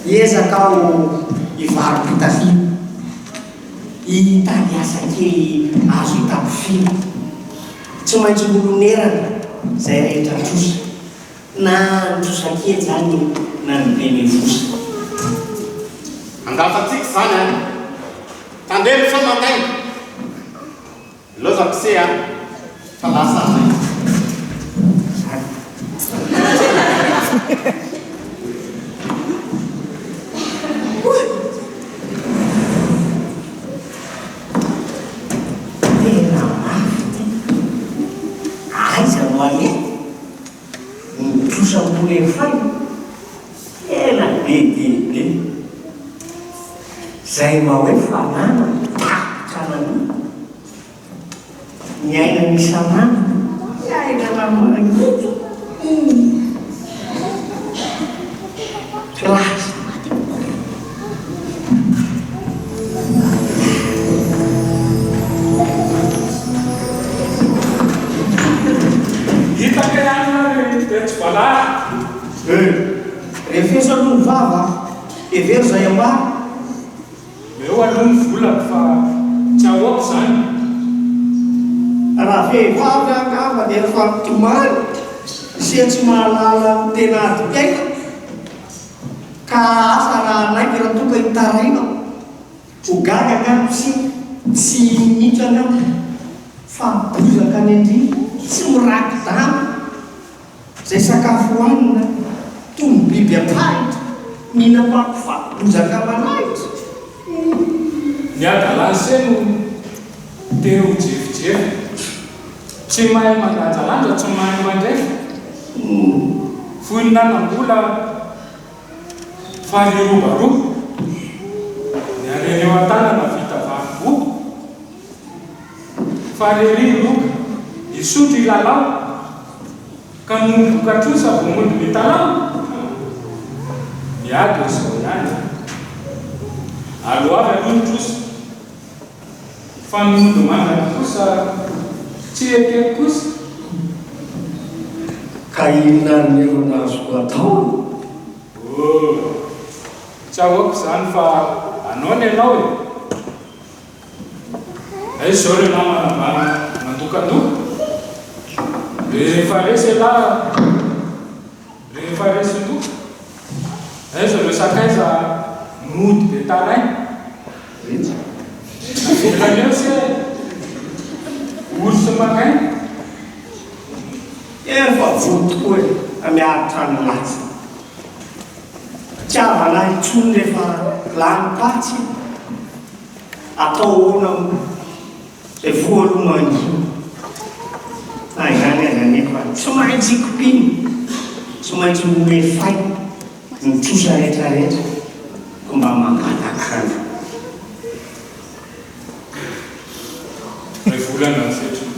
iezakao ivarom-pitafina hitany asa kely azo hitapifina tsy maintsy olonerana zay rehetra trosa na nitrosa-kely zany na nybe mivosa angafatsika zany any tandremy sa mandaina lozapise a fa lasa zay tena mafy aiza no ale nitrosa-boleny fay tena be debe zay ma hoe fanana takotrana ny aina misanana ny aina namanagny lasa hitaka ihany tsy vala refeso aloha ny vava every zay ambara eo aloha ny volako fa tsy ahoako zany raha vehivavy angava dia rehefa mitomany sia tsy mahalala tena adikaika ka asa raha naiky raha tonga hitaraina ho gaga angano tsy mitra angano fa bozaka ny andriny tsy miraky dama zay sakafo hoanina tombo biby apahitra mihinam-pako fa bozaka manahitra ny adalanseno teo jefijefy tsy mahay mandanjalanja tsy mahay mandray foinanam-bola falerobaroa ny areny eo an-tanana vita varoboka faleryroka isotro ilalao ka nomboka trosa vomondo mitalao miady izao ihany aloavy aloha trosa fa nomondo mangana kosa tsy ekeko kosa ka inona ny eronazoko atao tsy ahoako zany fa anao ny anao e zao le namanambana mandokandoko rehefa resy la rehefa resy ndoko zao le sakaiza mody be taray navilaneo se orso magnainy efa voto koa e amiaritra ny latsa tiavana itsony rehefa lany patsy atao ona zay voaloha mangino zany azanefa tsy maintsy kopiny tsy maintsy ome fay ny trosa rehetrarehetra ko mba mampatakana ray volana setra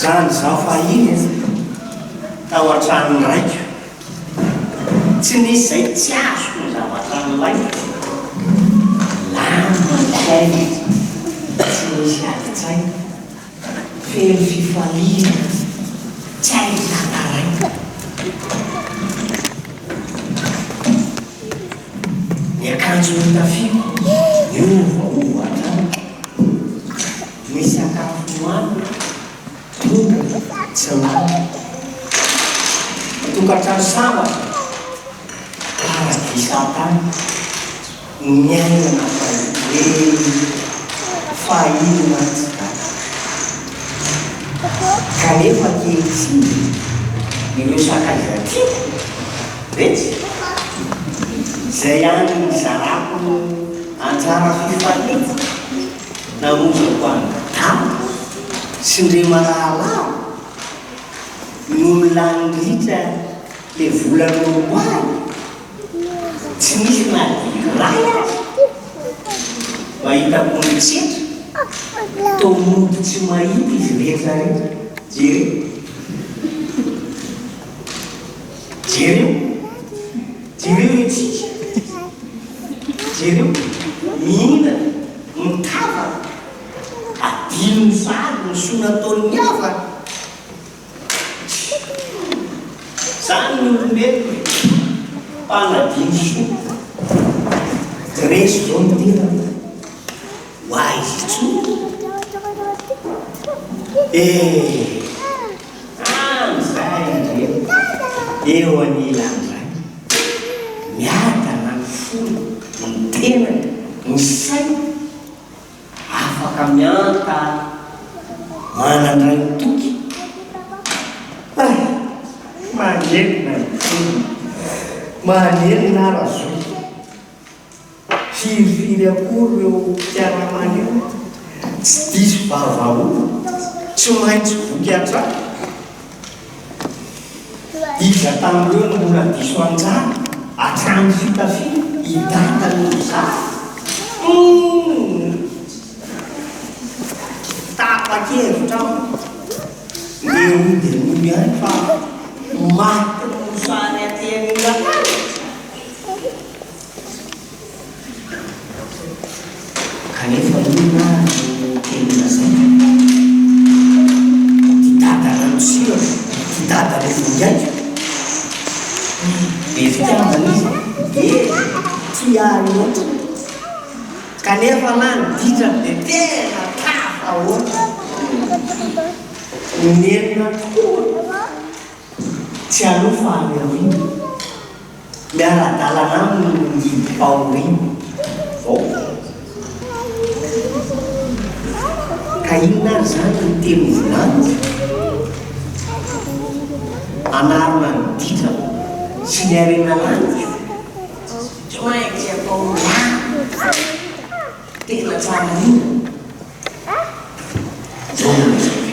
zany zaho fa iny tao an-trano raika tsy nisy zay tsy azoko ny zava-trano laika lamay tsy nisy adi-tsay felo fifalina tsy aizataraika ny akanjo mitafiko io vaoatrano misy sakafo mano tsy lany tokatrano samba paradisatany miainana fa fahinana tsy kanefa kehitriny ireo sakaizaty retsy zay any ny zarako anjara fifalety namonjako any sy ndre marahalao no milanyndritra le volan'oloany tsy misy nadiray azy mahitako mitsetra to mody tsy mahita izy rehetrarehetra jereo etsika jereo mihina mitava adino sady ny sonataony ava zany ny olombelo mpanadiny so resy zao mitena ho aizy tso anyzay eo anilan'zay miadana ny folo ny tena ny say afaka mianta manandray ny toky manelina razo firifiry akory eo tiaramany eo tsy diso vavao tsy maintsy voky atra iza tamreo no mbola diso anjara atrano fitafi hitantany za tapakevitra ndeodenomy any fa maty mosany atenina kanefa ina tenina zay tidadana nosira tidadana fongaika be fitiavana izy tiary oatra kanefa lany ditra de tena kafa oatra nenina tokoa tsy alofa aleriny miara-dalana aminy ngidy paoriny ao ka inona ary zany ny teny volany anarina ny ditra sy ny arena lany tsy maintsy atao tena tsara io somary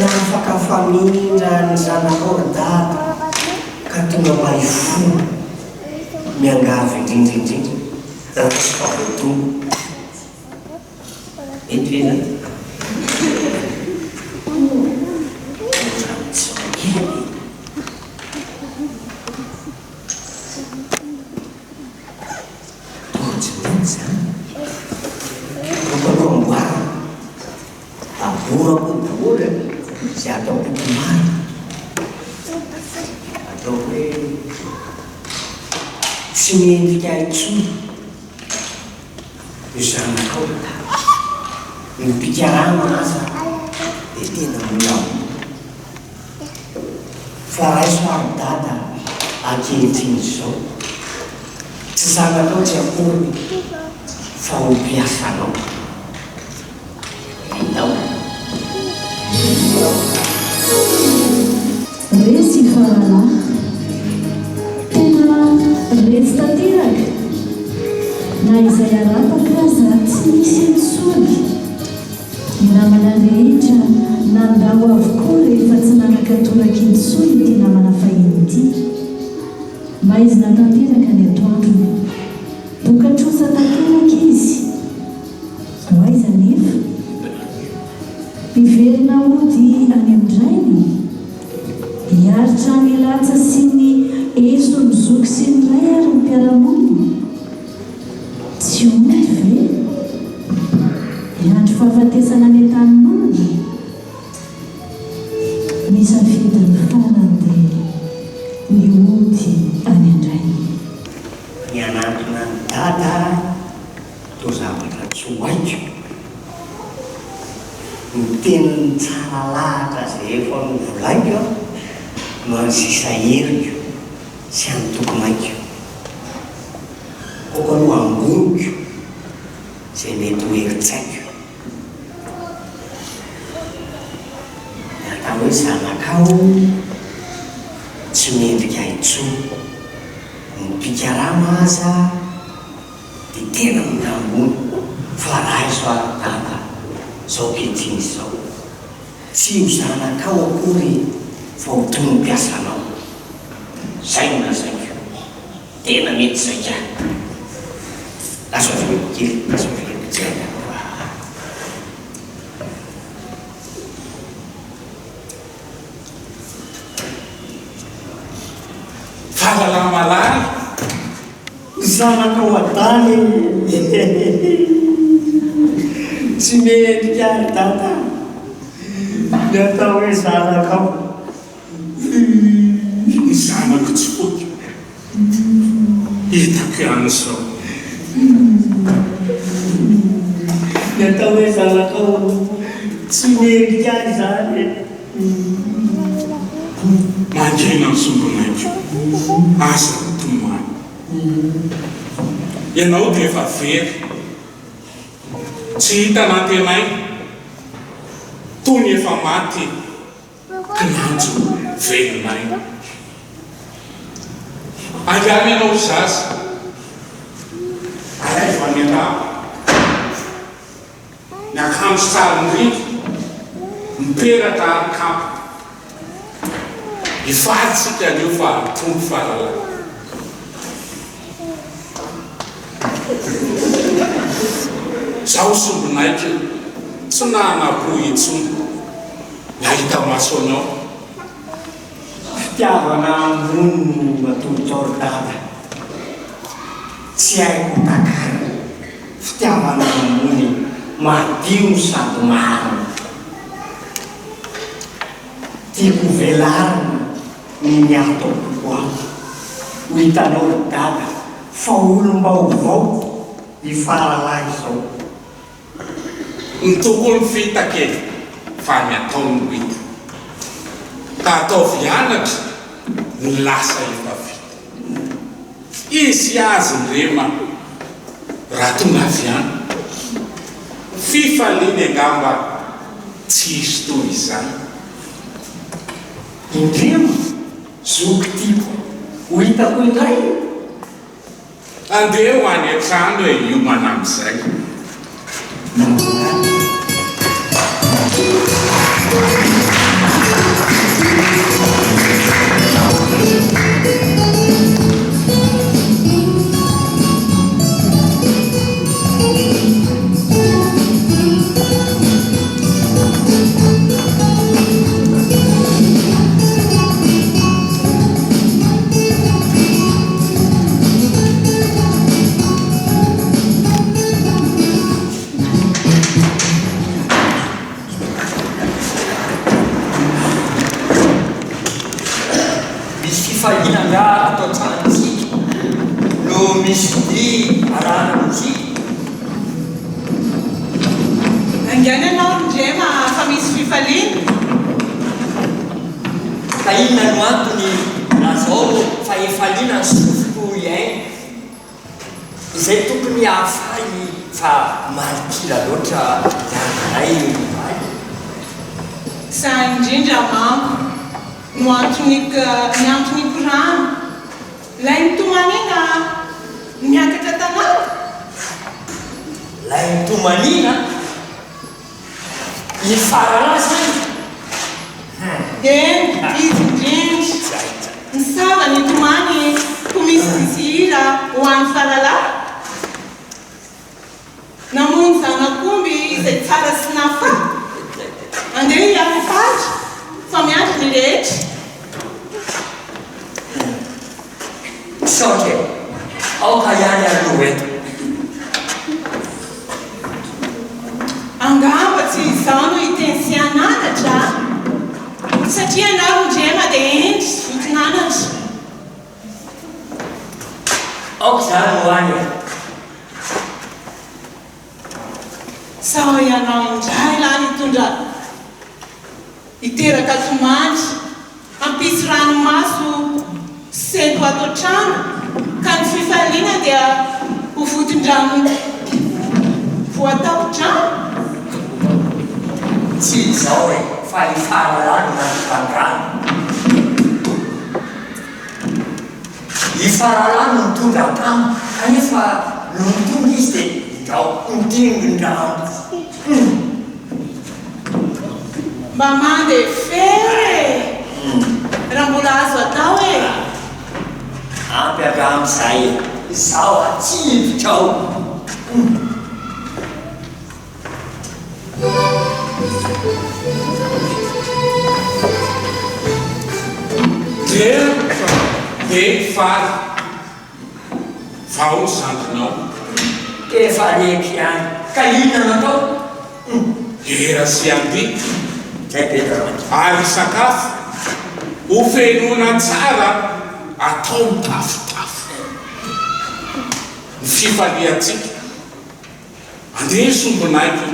afaka famindra ny zanakao ry dada ka tonga mahifo miangavy indrindrindrindra tsy favotongo etrena se ataoko maro ataoko hoe tsy mendrika itsony io zanakao ny mpikarama aza dia tena molao fa raiso ary dada ankehitriny zao tsy zanakao tsy akory fa ho mpiasanao indao resy farala tena resy tanteraka na izay arapaka za tsy misy misony ny namana rehetra nandao avokoa rehefa tsy nanaka toraka insony ty namana fahiny ity mba izy natanteraka ny atoandrony tokatrosa tanteraka izy hoaiza nefa miverina ody any amindrainy hiaritra ny latsa sy ny eso ny zoky sy ny ray ary ny mpiaramoniny tsy omdy ve iandro fahafatesana ny an-taninony misafidy ny farany dia ny ody any andrainy ny anatona ny dada to zavatra tsy hoaiko ny teniny tsara lahatra zay efa novolaiko no any sisa heriko sy any tokomaiko koko aloha amboniko zay mety ho heritsaiko atao hoe zanakao tsy mendrika itsony ny mpikarama aza dia tena minambony fa raiso ary dada zao ketriny zao tsy ho zanakao akory fa ho toy ny mpiasanao zay no lazaiko tena mety zay ka laso averiko kely laso averiko jaka fahalalamalala zanakao adany tsy mendrika ary dada ny atao hoe zanakao ny zanako tsy foky hitako ihany zao ny atao hoe zanakao tsy mendrika ary zany mangena ny sombinaiko asa tomany ianao dia efa very tsy hita nantenay tony efa maty kinanjo velinay agamy ianao zaza aray fa miala ny akanjo tsara nyrito miperatra arikapa ifatsika anio fa tombo fahalala zaho sombinaiko tsy nanapo itsony nahita maso anao fitiavana ambony no matoritoro dada tsy haiko takara fitiavana ambony madio sady maro tiako velarina ny miatoko koa ho hitanao ry dada fa olom-baovao ny faralahy zao ny tokony fitakely fa ny ataony hita ka ataovy anatra ny lasa efa vita izy azy nyrema raha tonga avy any fifaliany angamba tsy isy toy izany indremo zoky tiako ho hitako indray andeha ho any an-trano e iomana amin'izay. Fahina nga atao tsaratsika no misy di arahana mozika. Angana anao ndrema fa misy fifaliana. Ka inona no antony na zao fa efaliana ny sofoko iaina izay tokony hahafaly fa marikila loatra iananay maly. Sa indrindra mambo no antony korano lay nitomanina miakatra tanàna. Lay nitomanina ny farala zany. Izy indrindra ny sava nitomany ho misy hira ho an'ny farala. Namono zanakomby izay tsara sy nafa andeha hiafafady fa miandry ny rehetra. Soke, ao ka ihany aloha eto. Angamba tsy izao no hiteny sy ananatra satria anao ndrema dia endry sy vitinanatra. Aoka zany ho any e. Sao ianao indray laha nitondra hiteraka tomandry ampisy ranomaso sento ato trano ka ny fifaliana dia ho voton-drano voatao trano. Tsy izao e, fa ifaralano nanotandrano. Ifaralano mitondra tamo kanefa no mitondra izy dia indao mitingon-drano. Mba mandeha fery raha mbola azo atao e. Ampy aga amin'izay izao atsivitra ao. Dia fary vao zandrinao Efa reky ihany ka inona natao? era sy andy zay Petra ary sakafo ho fenona tsara atao mitafotafo. Ny fifaliantsika andeha sombonaiky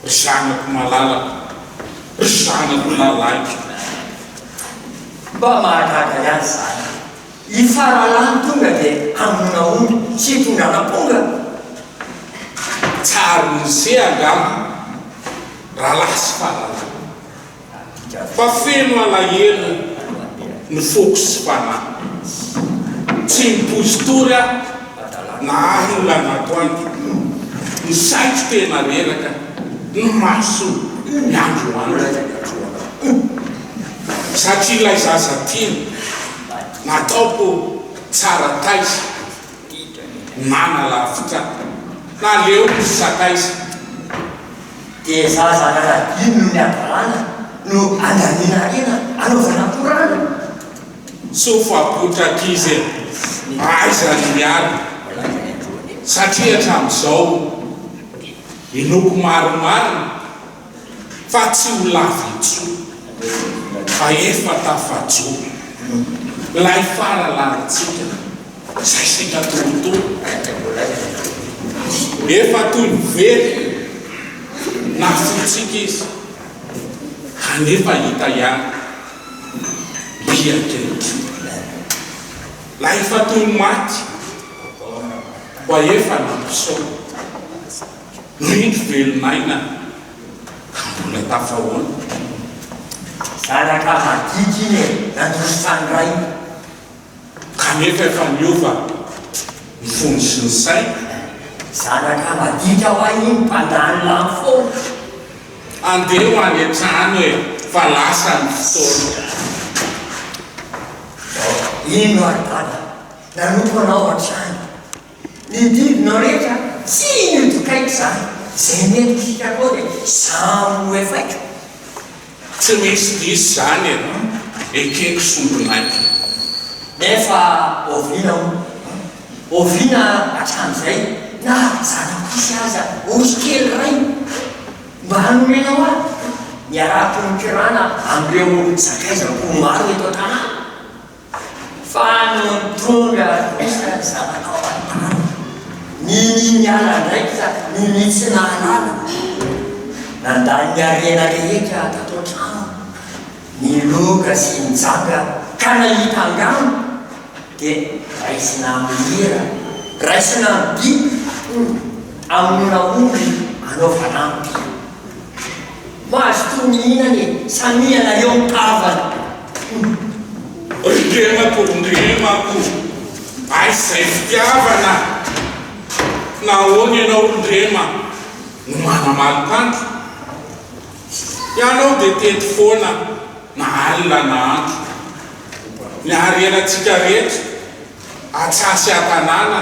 ry zanako malalaka ry zanako lalaiky. Mba mahagaga ihany zany. Ifaralano tonga dia hamonina omby sy hitondrana ponga. Tsary nyse angamba raha lasy fahalala fa feno alahelo ny foko sy fanahy. Tsy mipository aho na ahy no lanatoanty ny saitro tena reraka ny maso miandro andro satria ilay zaza tiny nataoko tsara taisa nana lavitra na leo ny sakaisa. Dia zaza anaragino no miabarana no andaniana rena anaovana korana. Sofapotrakizy aiza ny miaro satria hatramin'izao inoko maromaro fa tsy ho lavitso fa efa tafajo lay faralantsika zay sika tontolo efa toy very na fotsika izy kanefa hita ihany biakety la efa toy maty fa efa nampisao no indro velonaina ka mbola tafahoana. Zanaka madiky iny e, nandroso fandray kanefa efa miova fony sy ny saina zanaka madika ho ainy mpandany lany foana andeha ho any an-trano hoe fa lasa ny fotoana ino arotana nanoko anao an-trano ny didinao rehetra tsy nitokaiky zany zay mety hitako dia samy efaiko tsy misy diso zany ekeko sombonaiky nefa oviana hatramin'izay na zanakisy aza osy kely ray mba hanomenao ahy miarako mikirana am'ireo zakaizako maro eto an-tanàna fa notonga isa zananao an-tany niny ala ndraiky za ninitsy nahalala nandany miarena rehetra tato an-trano niloka sy nijanga ka nahita angano dia raisina mihira raisina mby aminona omby anaovanamby mahazo toy mihinany samiana eo mitavana rindremako ay zay fitiavana nahoany ianao rindrema no manamalokanto ianao dia tety foana na alina na andro ny arenatsika rehetra atsasy an-tanàna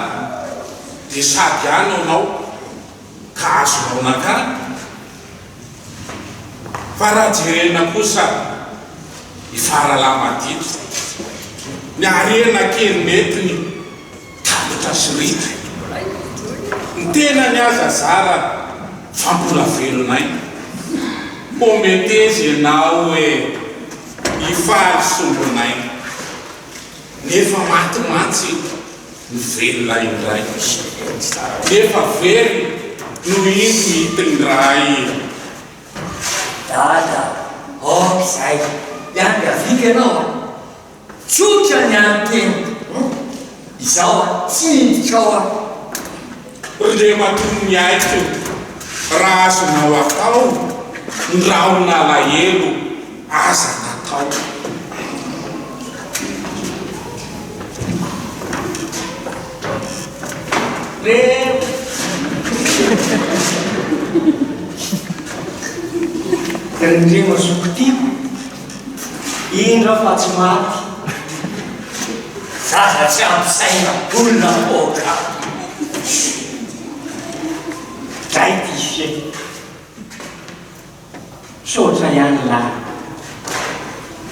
dia sady ano anao ka azonao nakany fa raha jerena kosa ifaralamadito ny arena kely metiny talotra sy ritra ny tena ny aza zara fa mbola velonay mo metezy ianao hoe ifaly sombonay nefa matimatsy ny velona indray nefa very no ino hitiny ray dada zay iangaviky ianao tsotra ny anteny izao tsy hidikao rindrema toy ny aiko raha azonao atao ndraona lahelo aza natao rindrema sokotiko indra fa tsy maty zaza tsy ampisaina olona oka zay tisy sotra ihany lahy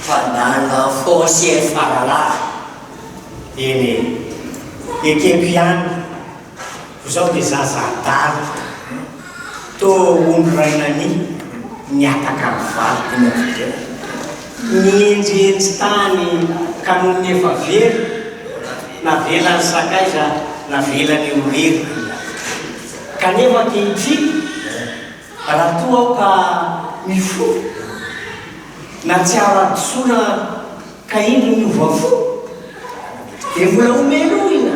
fanana fosy faralahy eny ekeko ihany zao dia zaza adala to ondro rainany niataka mivaly tena nienjenjy tany kanony efa very navelany sakaiza navelany orery kanefa kehitriny raha toa aho ka mifo na tsy ara-dosoana ka indro miovafo dia mbola omelohina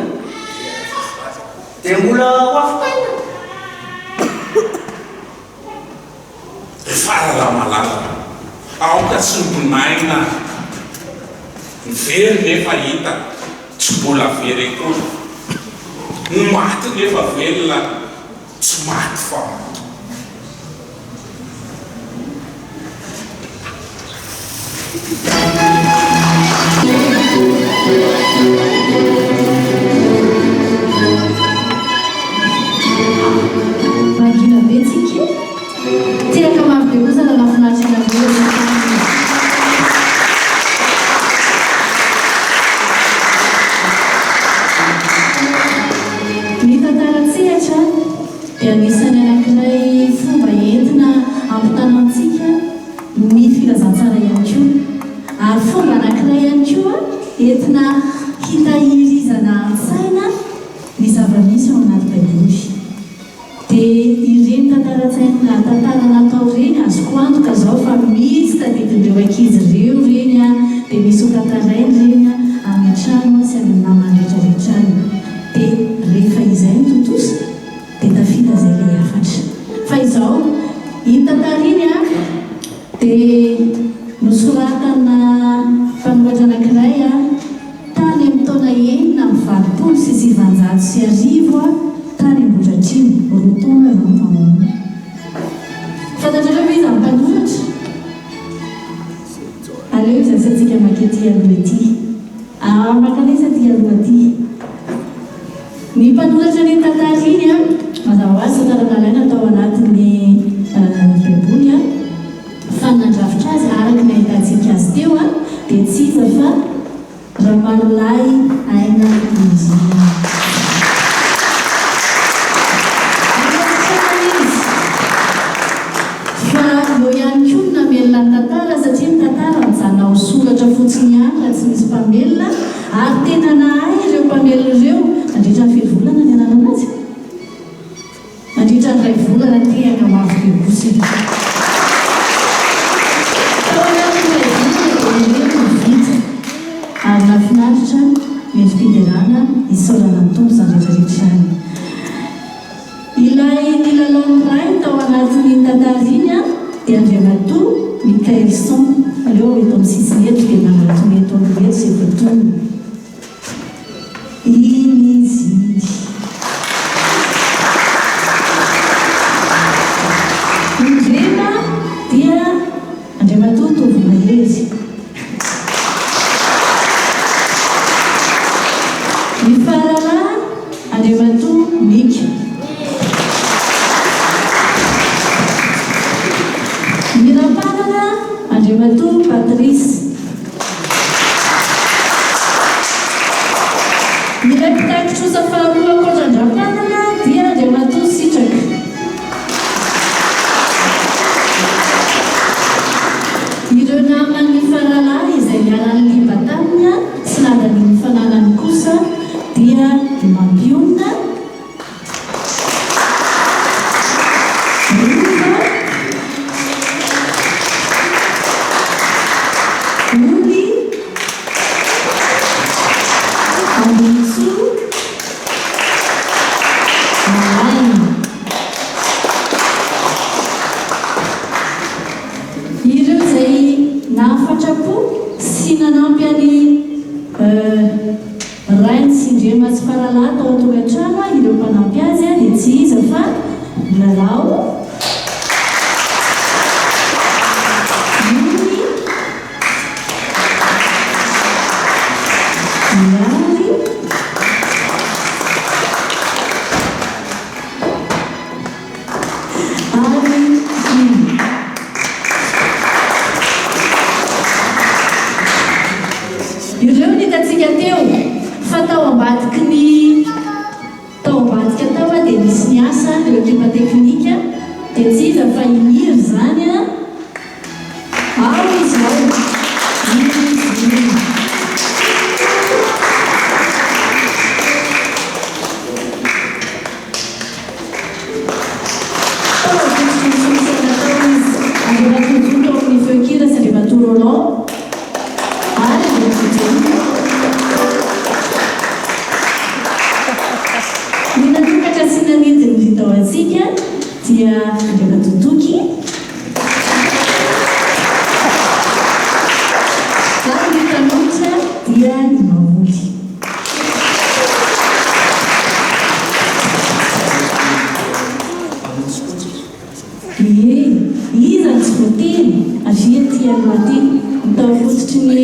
dia mbola hoafokaina farala malala aoka tsy mbonaina ny very nefa hita tsy mbola very koa ny maty nefa velona tsy maty fa Magina betsika tiraka mavy be kosa na mafinaritra ny tantaratsehatra dia anisany anankiray fomba entina ampitanantsika ny filazantsara ihany koa ary fomba anankiray ihany koa entina hitahirizana an-tsaina ny zava-misy ao anaty baiboly dia ireny tantaratsaina tantara natao reny azoko antoka zao fa misy tadidin'ireo ankizy ireo reny dia misy hotantarainy reny amin'ny trano sy amin'ny namany rehetrarehetrany dia rehefa izay nitotosa dia tafita zay ilay afatra fa izao iny tantara iny dia nosoratana mpanohatra anankiray tany amin'ny taona enina amin'ny valopolo sy sivanjato zato sy arivo a tany ambotratriny rotaona zampamono fantatrareo izy amin'ny mpanoratra aleo izasatsika makety aloha ety makanesa ty aloha ty ny mpanoratra ny tantara iny a mazava azy tantaranalaina atao anatin'ny baiboly a fa nandrafitra azy araky nahitantsika azy teo a dia tsy iza fa ramalolay aina izy fa eo ihany koa ny namelona ny tantara satria ny tantara mijanona ho soratra fotsiny ihany raha tsy misy mpamelona ary tena nahay ireo mpamelona ireo mandritra ny felo volana ny anana anazy mandritra ny ray volana tehaka mavy be kosika ary nafinaritra mendrim-piderana isaorana ny tompo zany rehetrarehetra any ilay nilalaon'ny ray tao anatin'ny tantariny a dia andriamatoa Mikaelson aleo eto amin'ny sisiny eto dia nanatony eto amin'ny eto zay voatono iny izy indrena dia andriamatoa tovy mahery ny farala andriamatoa Mika ny rapanana andriamatoa Patrice ny ray mpitakitrosa faharoa akoatran-drapanana dia andriamatoa Sitraka ireo namany farala izay miaran'ny liba taminy sy nadany mifananany kosa dia mampiona Rova Ony Ambitso Malaina ireo zay nahafatrapo sy nanampy any rainy sy indrema tsy farala tao an-tokantrano ireo mpanampy azy a dia tsy iza fa lalao Ony Miary ary ireo nitatsika teo fa tao ambadiky ny tao ambadika tao a dia misy ny asa ireo ekipa teknika dia tsy iza fa iniry zany a ao izy ao andriamatoa amin'ny feokira sy andriamatoa Roland ary ny natokatra sy nanentiny vitao atsika dia andriamatoa Toky ary ny tanotra dia ny mamoly iza tsy voateny avia ty aloha ty mitao fototry ny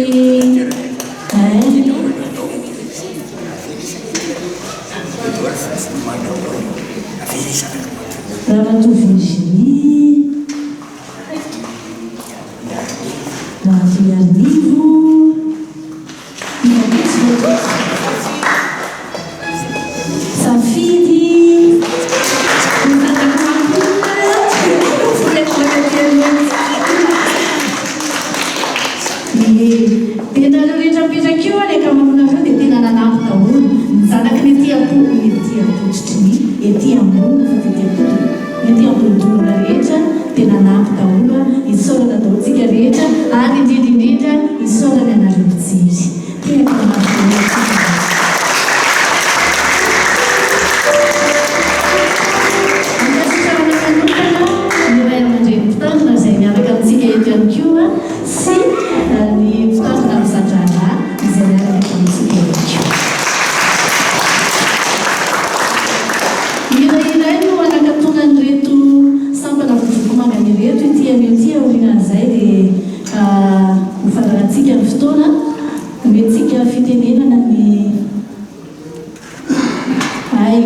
ramatoa Virginie ramatoa Arnivo Safidy tena reo rehetra mipetraka eo le akamarona reo dia tena nanampy daholo ny zanaky ny ety ampony ny ety ampototry ny ety ambony fa ety ampony ny ety ambonidorona rehetra dia nanampy daholo isaorana dahotsika rehetra ary indrindrindrindra isaorana anareo mpijery tena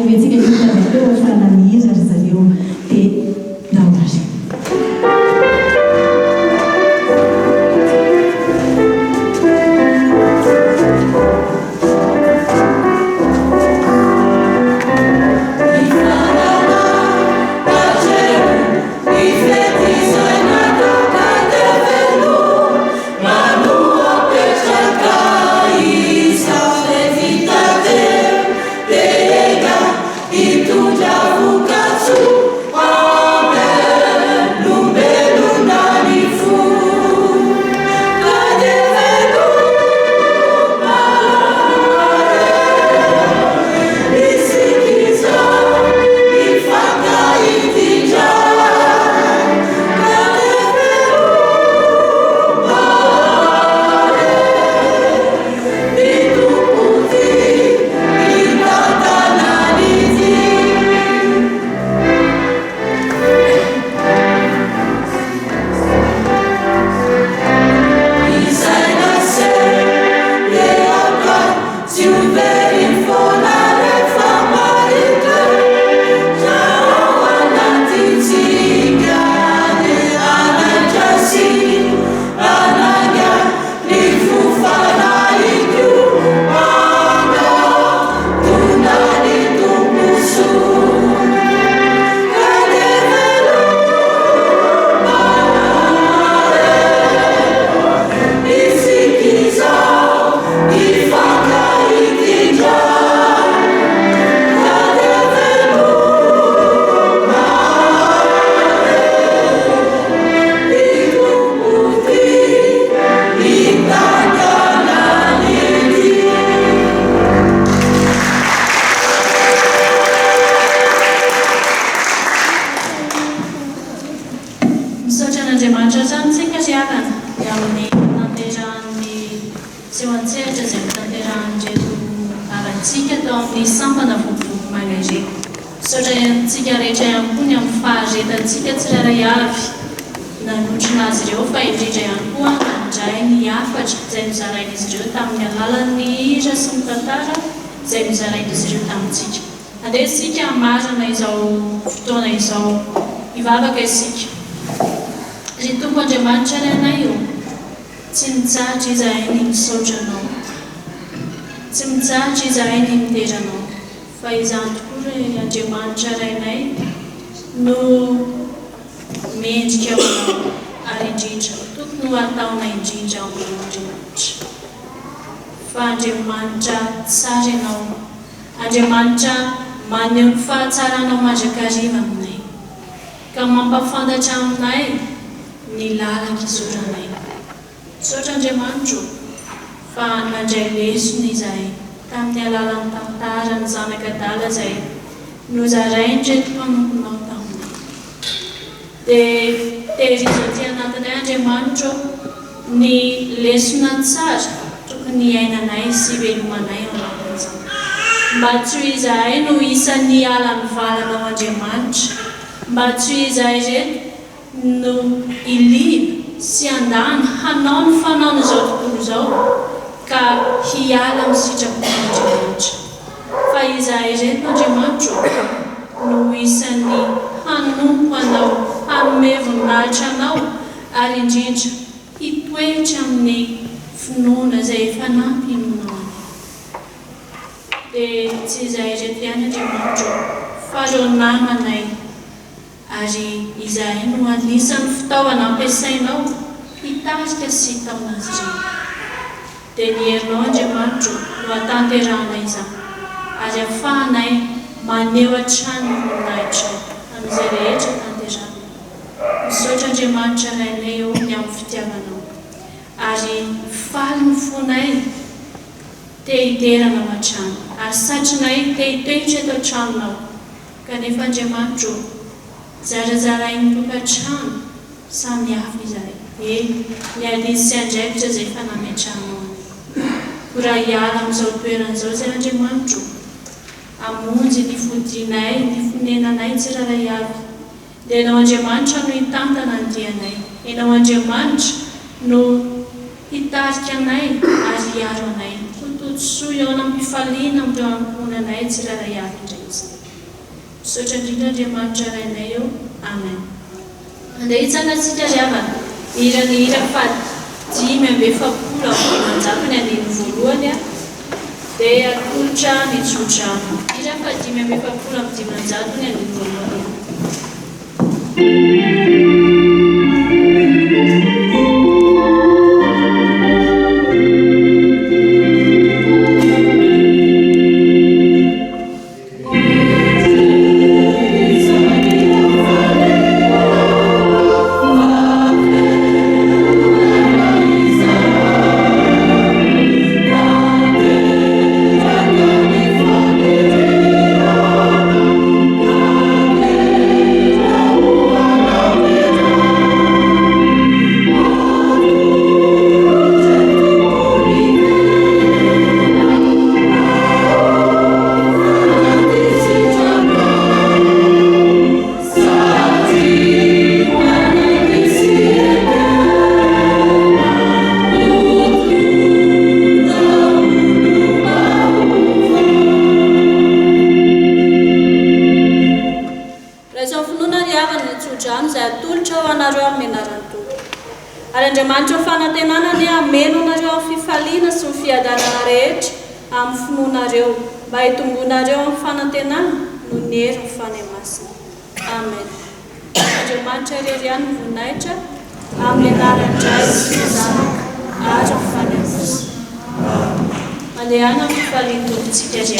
vetsika hitavy eo fanamiza ry zareo dia naorazy Andesika marina izao fotoana izao ivavaka isika ry tompo Andriamanitra ry anay io tsy mitsahatra izahay ny misaotra anao tsy mitsahatra izahay ny miteranao fa izany tokoa ry Andriamanitra ry anay no mendrika aminao ary indrindra tokony ho ataonay indrindra aminao Andriamanitra fa Andriamanitra tsara ianao Andriamanitra maneho ny fahatsaranao mandrakariva aminay ka mampafantatra aminay ny lalaka izotranay misaotra Andriamanitra fa nandray lesona izahay tamin'ny alalan'ny tantara ny zanakadala izay nozaraindreto mpanomponao taminay dia tehirizaty anatinay Andriamanitra ny lesona tsara tokony iainanay sy velomanay anatin'izany mba tsy ho izahay no isan'ny alan'ny valanao Andriamanitra mba tsy ho izahay reto no ilina sy andana hanao ny fanaony izao tontolo izao ka hiala amin'ny sitrapon'Andriamanitra fa izahay reto Andriamanitra no isan'ny hanompo anao hanome voninahitra anao ary indrindra hitoetra amin'ny finoana izay efa nampinonao dia tsy izahay reto ihany Andriamanitra fa ireo namanay ary izahay no anisan'ny fitaovana ampiasainao hitarika sy hitaona azy ireny dia ny herinao Andriamanitra no hatanterahana izany ary ahafahanay maneho hatrany ny voninahitra amin'izay rehetra tanterahana misaotra Andriamanitra ray anay eo ny amin'ny fitiavanao ary faly ny fonay te hiterana ao an-trano ary satrinay te hitoetra eto an-tranonao kanefa Andriamanitra zarazarainy tokantrano samy hafa izahay ny adisy sy andraikitra izay efa nametrahanao ko raha hiala amin'izao toerana izao izay Andriamanitra amonjy ny fodinay ny fonenanay tsiraray avy dia ianao Andriamanitra no hitantana ny dianay ianao Andriamanitra no hitarika anay ary hiaro anay ho totosoa eo amin'ny mpifaliana amin'ireo ankonanay tsiraray avy indray fotsiny misaotra indrindra Andriamanitra rainay eo amen. Andeha hitsangatsika ry havana irany hira fadimy amby efapolo amin'ny dimanjato ny andiny voalohany dia atolotra ny tsodrano. Hira fadimy amby efapolo amin'ny dimanjato ny andiny voalohany. Andriamanitra fanantenana ny ameno nareo amin'ny fifaliana sy ny fiadanana rehetra amin'ny finoanareo mba hitomboanareo amin'ny fanantenana no ny hery ny fanemasina. Amen. Andriamanitra irery ihany ny voninahitra amin'ny anaran-dray sy ny zanaka ary ny fanemasina. Mandehana amin'ny fifaliana tokontsika ry.